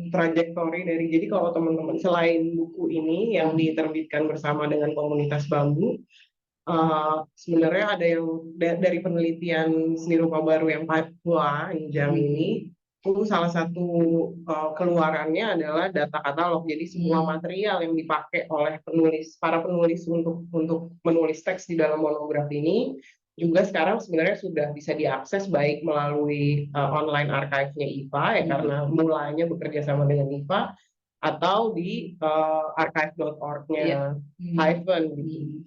trajektori dari, jadi kalau teman-teman selain buku ini yang diterbitkan bersama dengan komunitas bambu, sebenarnya ada yang dari penelitian seni rupa baru yang Papua Injam ini, itu salah satu keluarannya adalah data katalog. Jadi semua material yang dipakai oleh para penulis untuk menulis teks di dalam monograf ini juga sekarang sebenarnya sudah bisa diakses baik melalui online archive-nya IPA ya, karena mulanya bekerja sama dengan IPA, atau di archive.org-nya Hyphen gitu.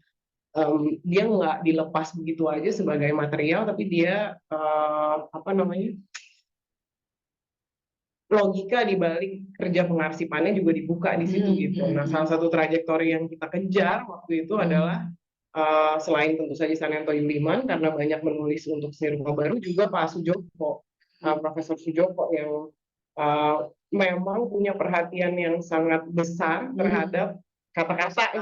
Dia nggak dilepas begitu aja sebagai material, tapi dia logika di balik kerja pengarsipannya juga dibuka di situ gitu. Nah, salah satu trajektori yang kita kejar waktu itu adalah selain tentu saja Sanento Yuliman karena banyak menulis untuk seni rupa baru, juga Pak Sujoko, Profesor Sujoko yang memang punya perhatian yang sangat besar terhadap kata-kata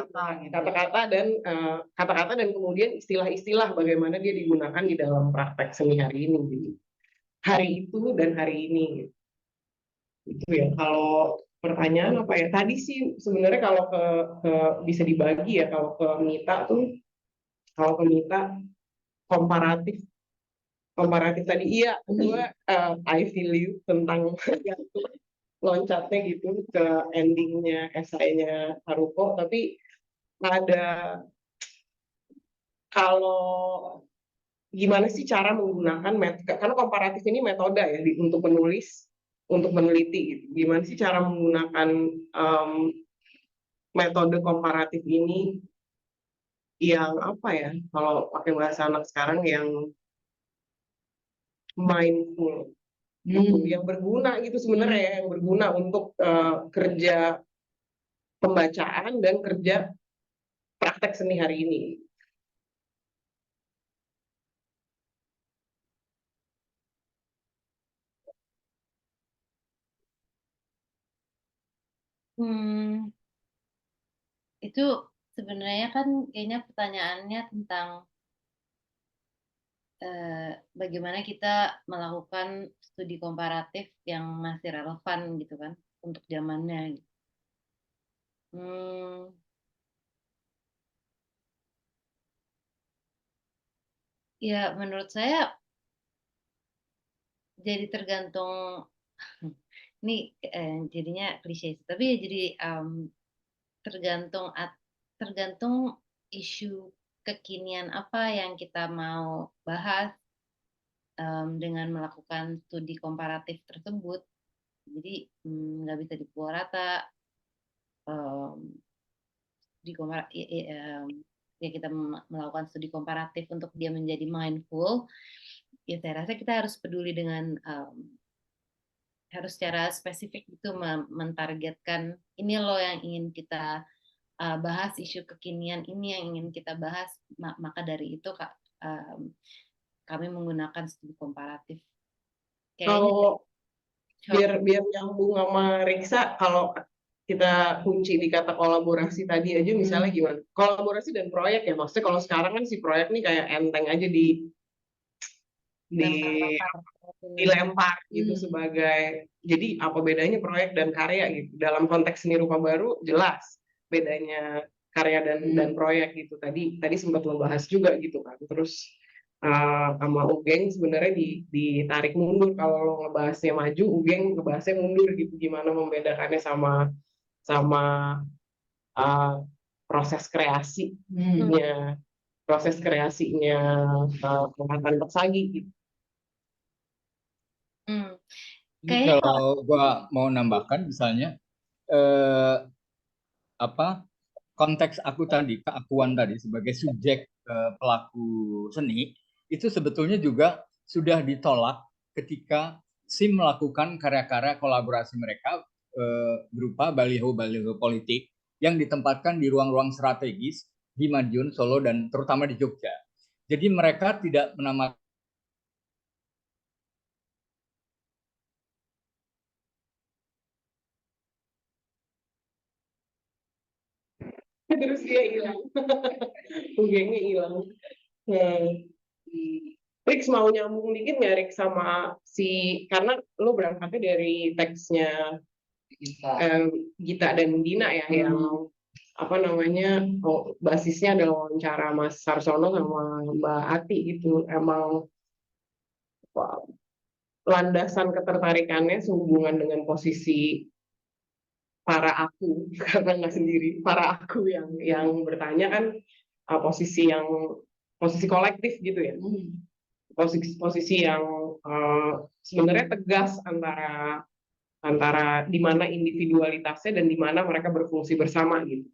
dan kemudian istilah-istilah bagaimana dia digunakan di dalam praktek seni hari ini gitu. Hari itu dan hari ini gitu. Itu ya. Kalau pertanyaan apa ya, tadi sih sebenarnya kalau ke bisa dibagi ya, kalau ke Mita komparatif tadi iya, gue I feel you tentang loncatnya gitu ke endingnya esainya Haruko, tapi ada kalau gimana sih cara menggunakan karena komparatif ini metode ya untuk menulis, untuk meneliti gitu. Gimana sih cara menggunakan metode komparatif ini yang apa ya, kalau pakai bahasa anak sekarang, yang mindful, yang berguna gitu sebenarnya, yang berguna untuk kerja pembacaan dan kerja praktek seni hari ini. Itu sebenarnya kan kayaknya pertanyaannya tentang bagaimana kita melakukan studi komparatif yang masih relevan gitu kan untuk zamannya. Ya menurut saya jadi tergantung ini jadinya klise, tapi ya jadi tergantung isu kekinian apa yang kita mau bahas dengan melakukan studi komparatif tersebut. Jadi nggak bisa dipukul rata. Ya kita melakukan studi komparatif untuk dia menjadi mindful, ya saya rasa kita harus peduli dengan harus secara spesifik itu mentargetkan ini loh yang ingin kita bahas, isu kekinian ini yang ingin kita bahas, maka dari itu kami menggunakan studi komparatif. Kalau biar nyambung sama Riksa, kalau kita kunci di kata kolaborasi tadi aja misalnya gimana? Kolaborasi dan proyek ya, maksudnya kalau sekarang kan si proyek nih kayak enteng aja dilempar gitu sebagai, jadi apa bedanya proyek dan karya gitu dalam konteks seni rupa baru, jelas bedanya karya dan proyek gitu. Tadi sempat lo bahas juga gitu kan, terus sama Ugeng sebenarnya ditarik mundur, kalau lo ngebahasnya maju, Ugeng ngebahasnya mundur gitu, gimana membedakannya sama proses kreasinya Kelihatan Persagi gitu. Kalau gua mau nambahkan misalnya konteks aku tadi, keakuan tadi sebagai subjek pelaku seni itu sebetulnya juga sudah ditolak ketika SIM melakukan karya-karya kolaborasi mereka berupa baliho-baliho politik yang ditempatkan di ruang-ruang strategis di Madiun, Solo, dan terutama di Jogja. Jadi mereka tidak menamakan terus dia hilang. Ugengnya hilang. Rix mau nyambung dikit nggak Rix sama karena lo berangkatnya dari teksnya Gita dan Dina ya, yang basisnya adalah wawancara Mas Sarsono sama Mbak Ati gitu. Emang landasan ketertarikannya sehubungan dengan posisi para aku, karena nggak sendiri, para aku yang bertanya kan, posisi kolektif gitu ya, posisi yang sebenarnya tegas antara di mana individualitasnya dan di mana mereka berfungsi bersama gitu.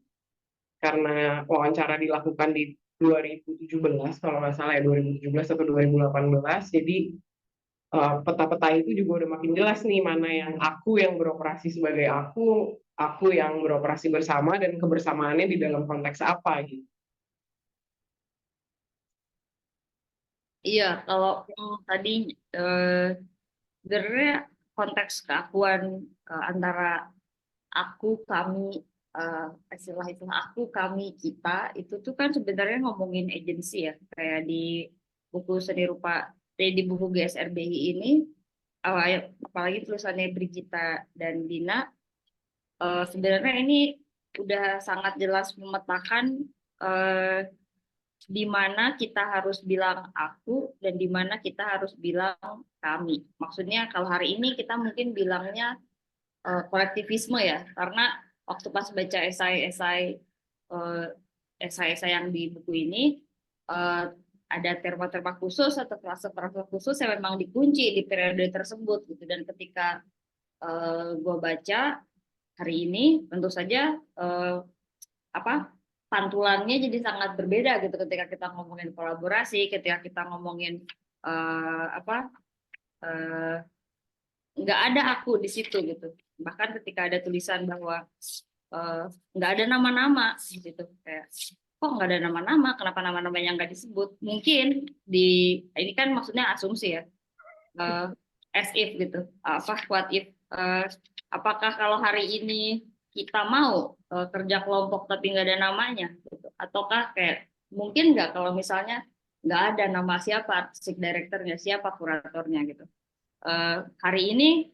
Karena wawancara dilakukan di 2017 kalau nggak salah ya, 2017 atau 2018, jadi peta-peta itu juga udah makin jelas nih, mana yang aku yang beroperasi sebagai aku yang beroperasi bersama, dan kebersamaannya di dalam konteks apa gitu. Iya, kalau tadi sebenarnya konteks keakuan antara aku, kami, istilah-istilah aku, kami, kita, itu tuh kan sebenarnya ngomongin agensi ya, kayak di buku seni rupa, di buku GSRBI ini, apalagi tulisannya Brigita dan Dina, sebenarnya ini udah sangat jelas memetakan di mana kita harus bilang aku dan di mana kita harus bilang kami. Maksudnya kalau hari ini kita mungkin bilangnya kolektivisme ya, karena waktu pas baca esai-esai yang di buku ini ada terma-terma khusus atau frase-frase khusus yang memang dikunci di periode tersebut gitu. Dan ketika gue baca hari ini, tentu saja pantulannya jadi sangat berbeda gitu ketika kita ngomongin kolaborasi, ketika kita ngomongin nggak ada aku di situ gitu. Bahkan ketika ada tulisan bahwa nggak ada nama-nama gitu, kayak kok nggak ada nama-nama, kenapa nama-namanya nggak disebut? Mungkin ini kan maksudnya asumsi ya, as if gitu, what if, apakah kalau hari ini kita mau kerja kelompok tapi nggak ada namanya gitu, ataukah kayak mungkin nggak kalau misalnya nggak ada nama siapa artistic directornya, siapa kuratornya gitu. Hari ini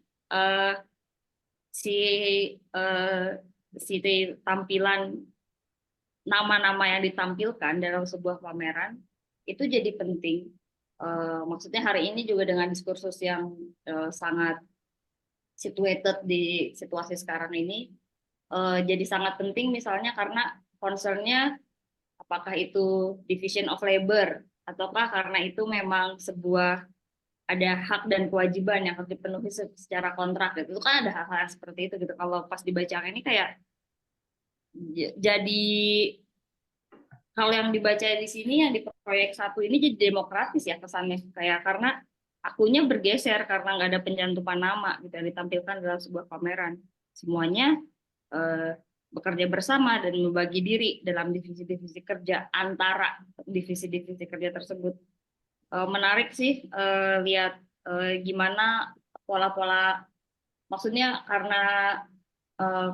si tampilan nama-nama yang ditampilkan dalam sebuah pameran itu jadi penting. Maksudnya hari ini juga dengan diskursus yang sangat situated di situasi sekarang ini, jadi sangat penting misalnya karena concernnya apakah itu division of labor ataukah karena itu memang sebuah ada hak dan kewajiban yang harus dipenuhi secara kontrak gitu. Itu kan ada hal-hal seperti itu gitu. Kalau pas dibaca ini kayak jadi hal yang dibaca di sini yang di proyek 1 ini jadi demokratis ya kesannya, kayak karena akunya bergeser karena nggak ada pencantuman nama gitu yang ditampilkan dalam sebuah pameran. Semuanya bekerja bersama dan membagi diri dalam divisi-divisi kerja antara divisi-divisi kerja tersebut. Menarik sih lihat gimana pola-pola, maksudnya karena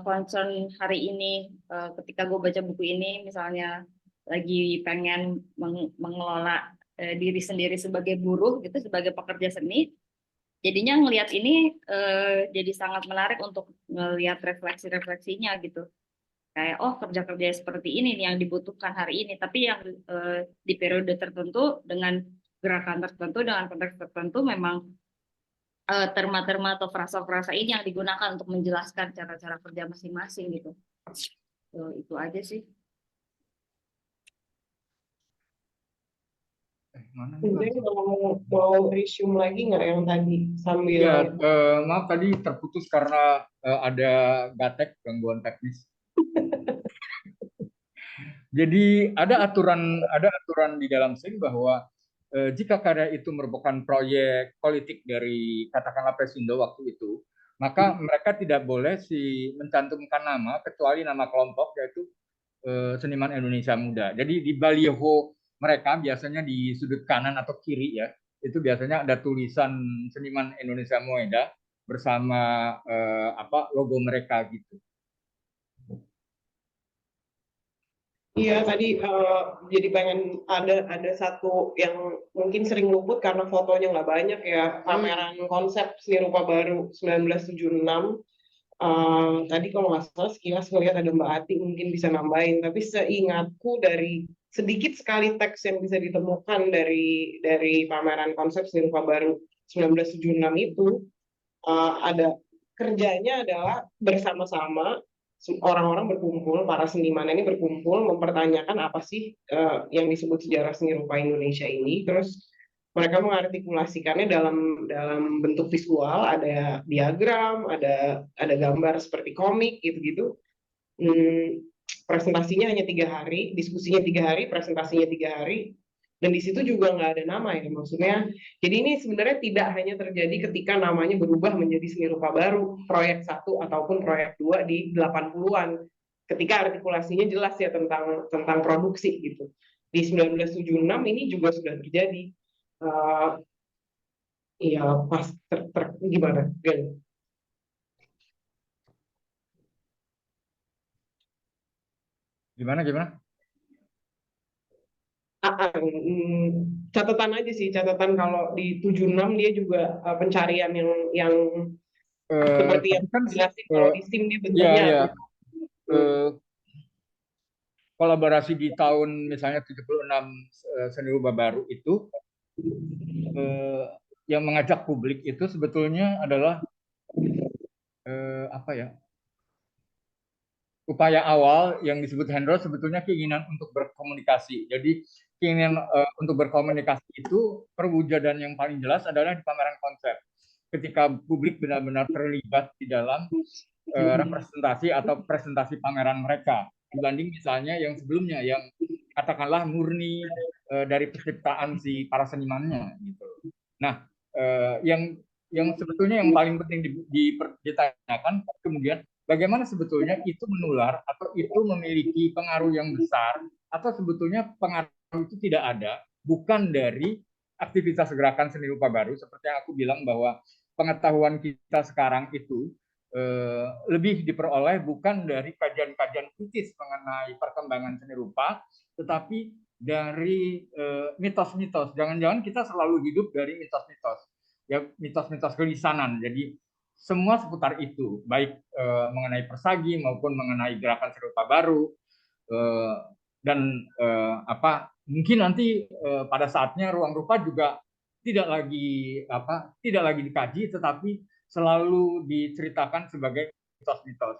concern hari ini ketika gue baca buku ini misalnya lagi pengen mengelola diri sendiri sebagai buruh gitu, sebagai pekerja seni, jadinya ngelihat ini jadi sangat menarik untuk ngelihat refleksi-refleksinya gitu, kayak oh kerja-kerja seperti ini nih yang dibutuhkan hari ini, tapi yang di periode tertentu dengan gerakan tertentu dengan konteks tertentu memang terma-terma atau frasa-frasa ini yang digunakan untuk menjelaskan cara-cara kerja masing-masing gitu. Itu aja sih. Mana Jadi mau resume lagi nggak yang tadi sambil ya, maaf tadi terputus karena ada gatek, gangguan teknis. Jadi ada aturan di dalam SIM bahwa jika karya itu merupakan proyek politik dari katakanlah Presindo waktu itu, maka mereka tidak boleh mencantumkan nama kecuali nama kelompok, yaitu seniman Indonesia Muda. Jadi di baliho mereka biasanya di sudut kanan atau kiri ya, itu biasanya ada tulisan seniman Indonesia Muda bersama logo mereka gitu. Iya tadi jadi pengen ada satu yang mungkin sering luput karena fotonya nggak banyak ya, pameran konsep seni rupa baru 1976. Tadi kalau nggak salah sekilas ngelihat ada Mbak Ati mungkin bisa nambahin, tapi seingatku dari sedikit sekali teks yang bisa ditemukan dari pameran konsep seni rupa baru 1976 itu ada kerjanya adalah bersama-sama orang-orang berkumpul, para seniman ini berkumpul mempertanyakan apa sih yang disebut sejarah seni rupa Indonesia ini, terus mereka mengartikulasikannya dalam bentuk visual, ada diagram, ada gambar seperti komik gitu-gitu. Presentasinya hanya 3 hari, diskusinya 3 hari, presentasinya 3 hari, dan di situ juga nggak ada nama ya, maksudnya. Jadi ini sebenarnya tidak hanya terjadi ketika namanya berubah menjadi seni rupa baru proyek 1 ataupun proyek 2 di 80-an, ketika artikulasinya jelas ya tentang produksi gitu. Di 1976 ini juga sudah terjadi. Iya, pas gimana? Gimana? Catatan aja sih, catatan kalau di 76 dia juga pencarian yang seperti yang kan jelasin kalau di SIM dia bentuknya iya. Kolaborasi di tahun misalnya 76 seni rupa baru itu yang mengajak publik itu sebetulnya adalah upaya awal yang disebut Hendro, sebetulnya keinginan untuk berkomunikasi. Jadi keinginan untuk berkomunikasi itu perwujudan yang paling jelas adalah di pameran konsep. Ketika publik benar-benar terlibat di dalam representasi atau presentasi pameran mereka, dibanding misalnya yang sebelumnya yang katakanlah murni dari penciptaan si para senimannya gitu. Nah, yang sebetulnya yang paling penting ditanyakan kemudian bagaimana sebetulnya itu menular atau itu memiliki pengaruh yang besar, atau sebetulnya pengaruh itu tidak ada, bukan dari aktivitas gerakan seni rupa baru, seperti yang aku bilang bahwa pengetahuan kita sekarang itu lebih diperoleh bukan dari kajian-kajian kritis mengenai perkembangan seni rupa, tetapi dari mitos-mitos. Jangan-jangan kita selalu hidup dari mitos-mitos, ya mitos-mitos kelisanan. Jadi semua seputar itu, baik mengenai persagi maupun mengenai gerakan seni rupa baru, dan mungkin nanti pada saatnya ruang rupa juga tidak lagi dikaji, tetapi selalu diceritakan sebagai mitos-mitos.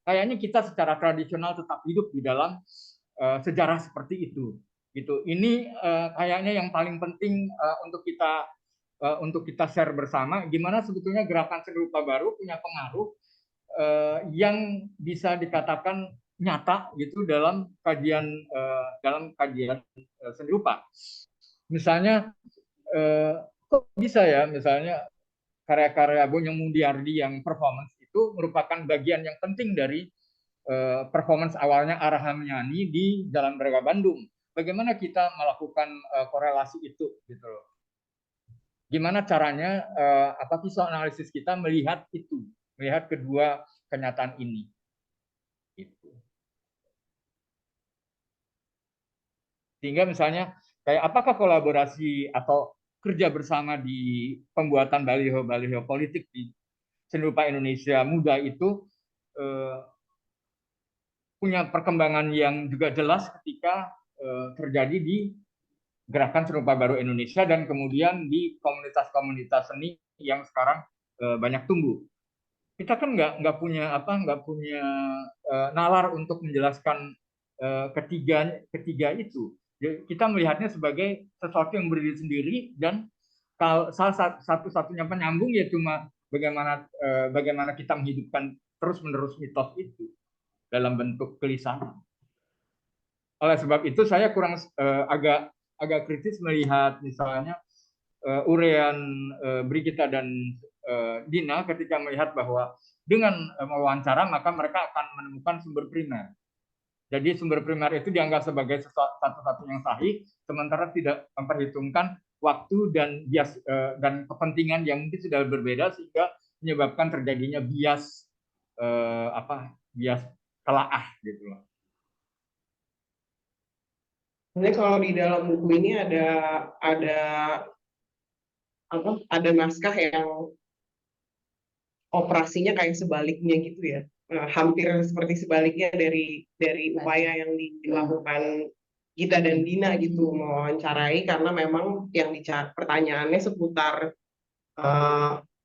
Kayaknya kita secara tradisional tetap hidup di dalam sejarah seperti itu. Gitu. Ini kayaknya yang paling penting untuk kita share bersama, gimana sebetulnya gerakan seni rupa baru punya pengaruh yang bisa dikatakan nyata gitu dalam kajian seni rupa. Misalnya kok bisa ya, misalnya karya-karya Bonyong Mundiardi yang performance itu merupakan bagian yang penting dari performance awalnya Arahamiani di Jalan Braga Bandung. Bagaimana kita melakukan korelasi itu gitu loh. Gimana caranya visual analisis kita melihat itu, melihat kedua kenyataan ini. Gitu. Sehingga misalnya kayak apakah kolaborasi atau kerja bersama di pembuatan baliho-baliho politik di seni rupa Indonesia muda itu punya perkembangan yang juga jelas ketika terjadi di Gerakan Seni Rupa Baru Indonesia dan kemudian di komunitas-komunitas seni yang sekarang banyak tumbuh. Kita kan nggak punya nalar untuk menjelaskan ketiga itu. Kita melihatnya sebagai sesuatu yang berdiri sendiri dan salah satu-satunya penyambung ya cuma bagaimana kita menghidupkan terus-menerus mitos itu dalam bentuk kelisahan. Oleh sebab itu saya kurang agak kritis melihat misalnya urean Brigita dan Dina ketika melihat bahwa dengan mewawancara maka mereka akan menemukan sumber primer. Jadi sumber primer itu dianggap sebagai satu-satunya yang sahih, sementara tidak memperhitungkan waktu dan kepentingan yang mungkin sudah berbeda sehingga menyebabkan terjadinya bias telaah gitu loh. Jadi kalau di dalam buku ini ada naskah yang operasinya kayak sebaliknya gitu ya. Hampir seperti sebaliknya dari upaya yang dilakukan Gita dan Dina gitu mewawancarai, karena memang yang pertanyaannya seputar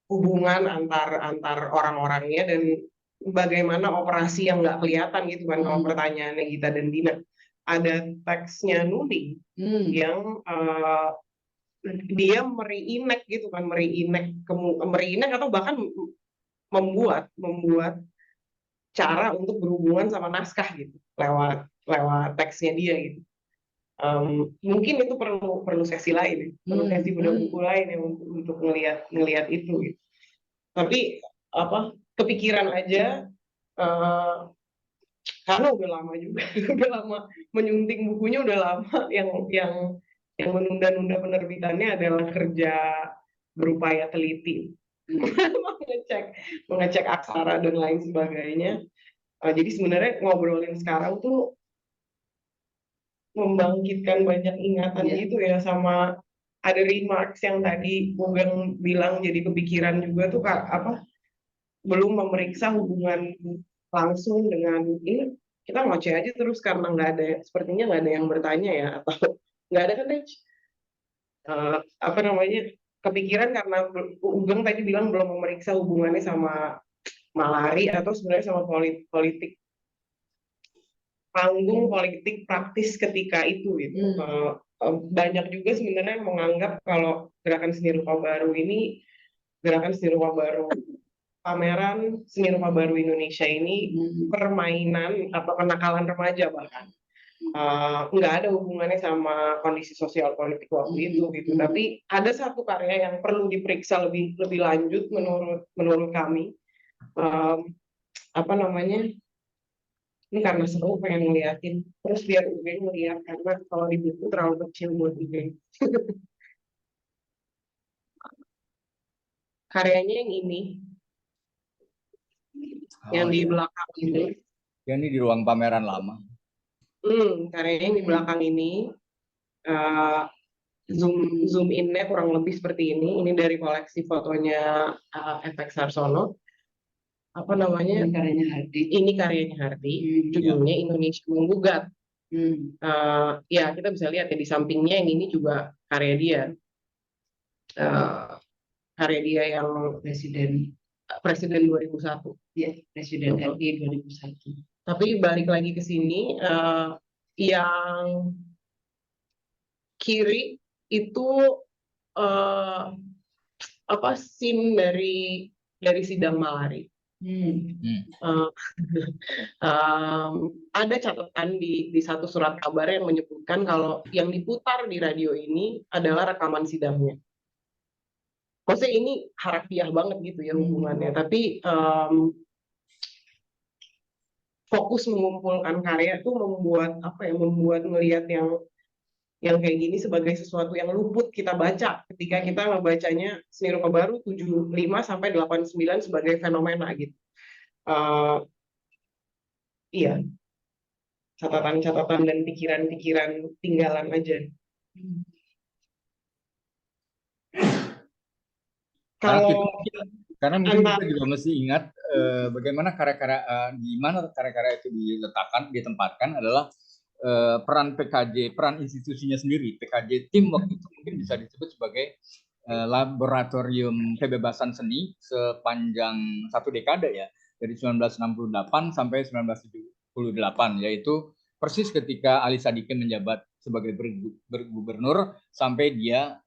hubungan antar orang-orangnya dan bagaimana operasi yang nggak kelihatan gitu kan. Kalau pertanyaannya Gita dan Dina, ada teksnya Nudi yang dia mereenact gitu kan, mereenact atau bahkan membuat cara untuk berhubungan sama naskah gitu lewat teksnya dia gitu. Mungkin itu perlu sesi lain, perlu sesi bedah buku lain yang untuk ngelihat itu gitu. Tapi kepikiran aja karena udah lama juga udah lama menyunting bukunya, udah lama yang menunda-nunda penerbitannya adalah kerja berupaya teliti mengecek aksara dan lain sebagainya. Jadi sebenarnya ngobrolin sekarang tuh membangkitkan banyak ingatan gitu ya, sama ada remarks yang tadi Ugeng bilang jadi kepikiran juga tuh belum memeriksa hubungan langsung dengan ini. Kita ngoceh aja terus karena sepertinya nggak ada yang bertanya ya, atau nggak ada kan kepikiran karena Ugeng tadi bilang belum memeriksa hubungannya sama malari atau sebenarnya sama politik panggung, politik praktis ketika itu gitu. Banyak juga sebenarnya yang menganggap kalau gerakan seni rupa baru ini, gerakan seni rupa baru pameran seni rupa baru Indonesia ini permainan atau kenakalan remaja, bahkan nggak ada hubungannya sama kondisi sosial politik waktu itu gitu. Tapi ada satu karya yang perlu diperiksa lebih lanjut menurut kami. Ini karena seru pengen ngeliatin, terus biar Ugeng ngeliat karena kalau di buku terlalu kecil buat Ugeng. Karyanya yang ini, yang di belakang ini. Yang ini di ruang pameran lama. Karyanya yang di belakang ini, zoom in-nya kurang lebih seperti ini. Ini dari koleksi fotonya FX Harsono. Ini karyanya Hardi. Judulnya Indonesia Menggugat. Ya kita bisa lihat ya di sampingnya yang ini juga karya dia. Karya dia yang Presiden 2001. Ya, Presiden RI 2001. Tapi balik lagi ke sini, yang kiri itu scene dari sidang malari. Uh, ada catatan di satu surat kabar yang menyebutkan kalau yang diputar di radio ini adalah rekaman sidangnya. Maksudnya ini harafiah banget gitu ya hubungannya, tapi fokus mengumpulkan karya tuh membuat apa ya, membuat ngelihat yang kayak gini sebagai sesuatu yang luput kita baca ketika kita membacanya Seni Rupa Baru 75 sampai 89 sebagai fenomena gitu. Iya, catatan-catatan dan pikiran-pikiran tinggalan aja. Kalau karena mungkin kita juga mesti ingat bagaimana karya-karya di mana karya-karya itu diletakkan, ditempatkan adalah peran PKJ, peran institusinya sendiri. PKJ tim waktu itu mungkin bisa disebut sebagai laboratorium kebebasan seni sepanjang satu dekade ya, dari 1968 sampai 1978, yaitu persis ketika Ali Sadikin menjabat sebagai bergubernur sampai dia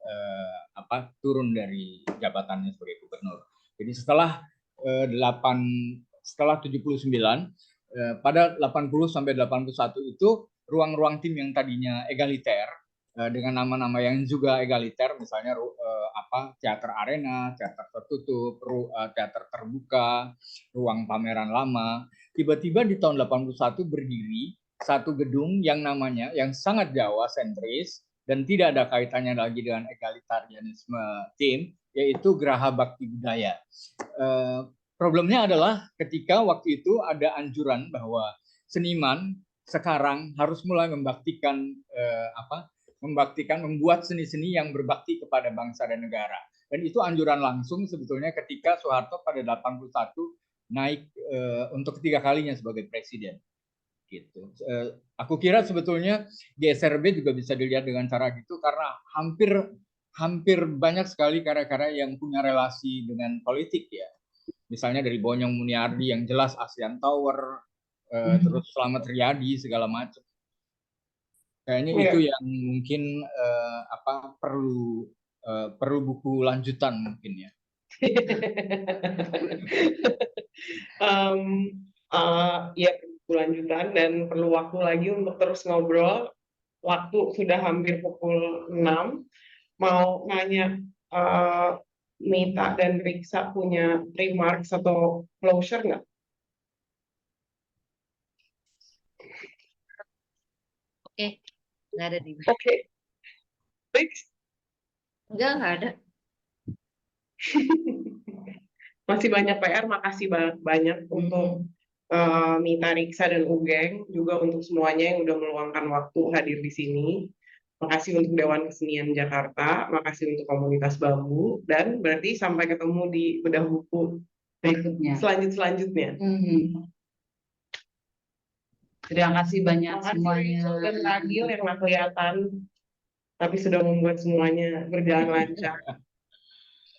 turun dari jabatannya sebagai gubernur. Jadi setelah 79 pada 80 sampai 81 itu ruang-ruang tim yang tadinya egaliter dengan nama-nama yang juga egaliter, misalnya teater arena, teater tertutup, teater terbuka, ruang pameran lama, tiba-tiba di tahun 81 berdiri satu gedung yang namanya yang sangat Jawa sentris dan tidak ada kaitannya lagi dengan egalitarianisme tim, yaitu Geraha Bakti Budaya. Problemnya adalah ketika waktu itu ada anjuran bahwa seniman sekarang harus mulai membaktikan membuat seni-seni yang berbakti kepada bangsa dan negara. Dan itu anjuran langsung sebetulnya ketika Soeharto pada 81 naik untuk ketiga kalinya sebagai presiden. Gitu. Aku kira sebetulnya GSRB juga bisa dilihat dengan cara gitu karena hampir banyak sekali karya-karya yang punya relasi dengan politik ya. Misalnya dari Bonyong Muniardi yang jelas ASEAN Tower, terus Slamet Riyadi segala macam. Kayaknya itu yang mungkin perlu buku lanjutan mungkin ya. Ya lanjutan dan perlu waktu lagi untuk terus ngobrol. Waktu sudah hampir pukul 6. Mau nanya Mita dan Riksa punya remarks atau closure nggak? Oke, nggak ada di. Oke. Riks? Nggak ada. Masih banyak PR, makasih banyak untuk Mita, Riksa, dan Ugeng, juga untuk semuanya yang udah meluangkan waktu hadir di sini. Makasih untuk Dewan Kesenian Jakarta, makasih untuk komunitas Bambu, dan berarti sampai ketemu di bedah buku berikutnya. Selanjutnya. Terima kasih banyak Makasih semuanya. Dan Ragil yang nggak kelihatan, tapi sudah membuat semuanya berjalan lancar.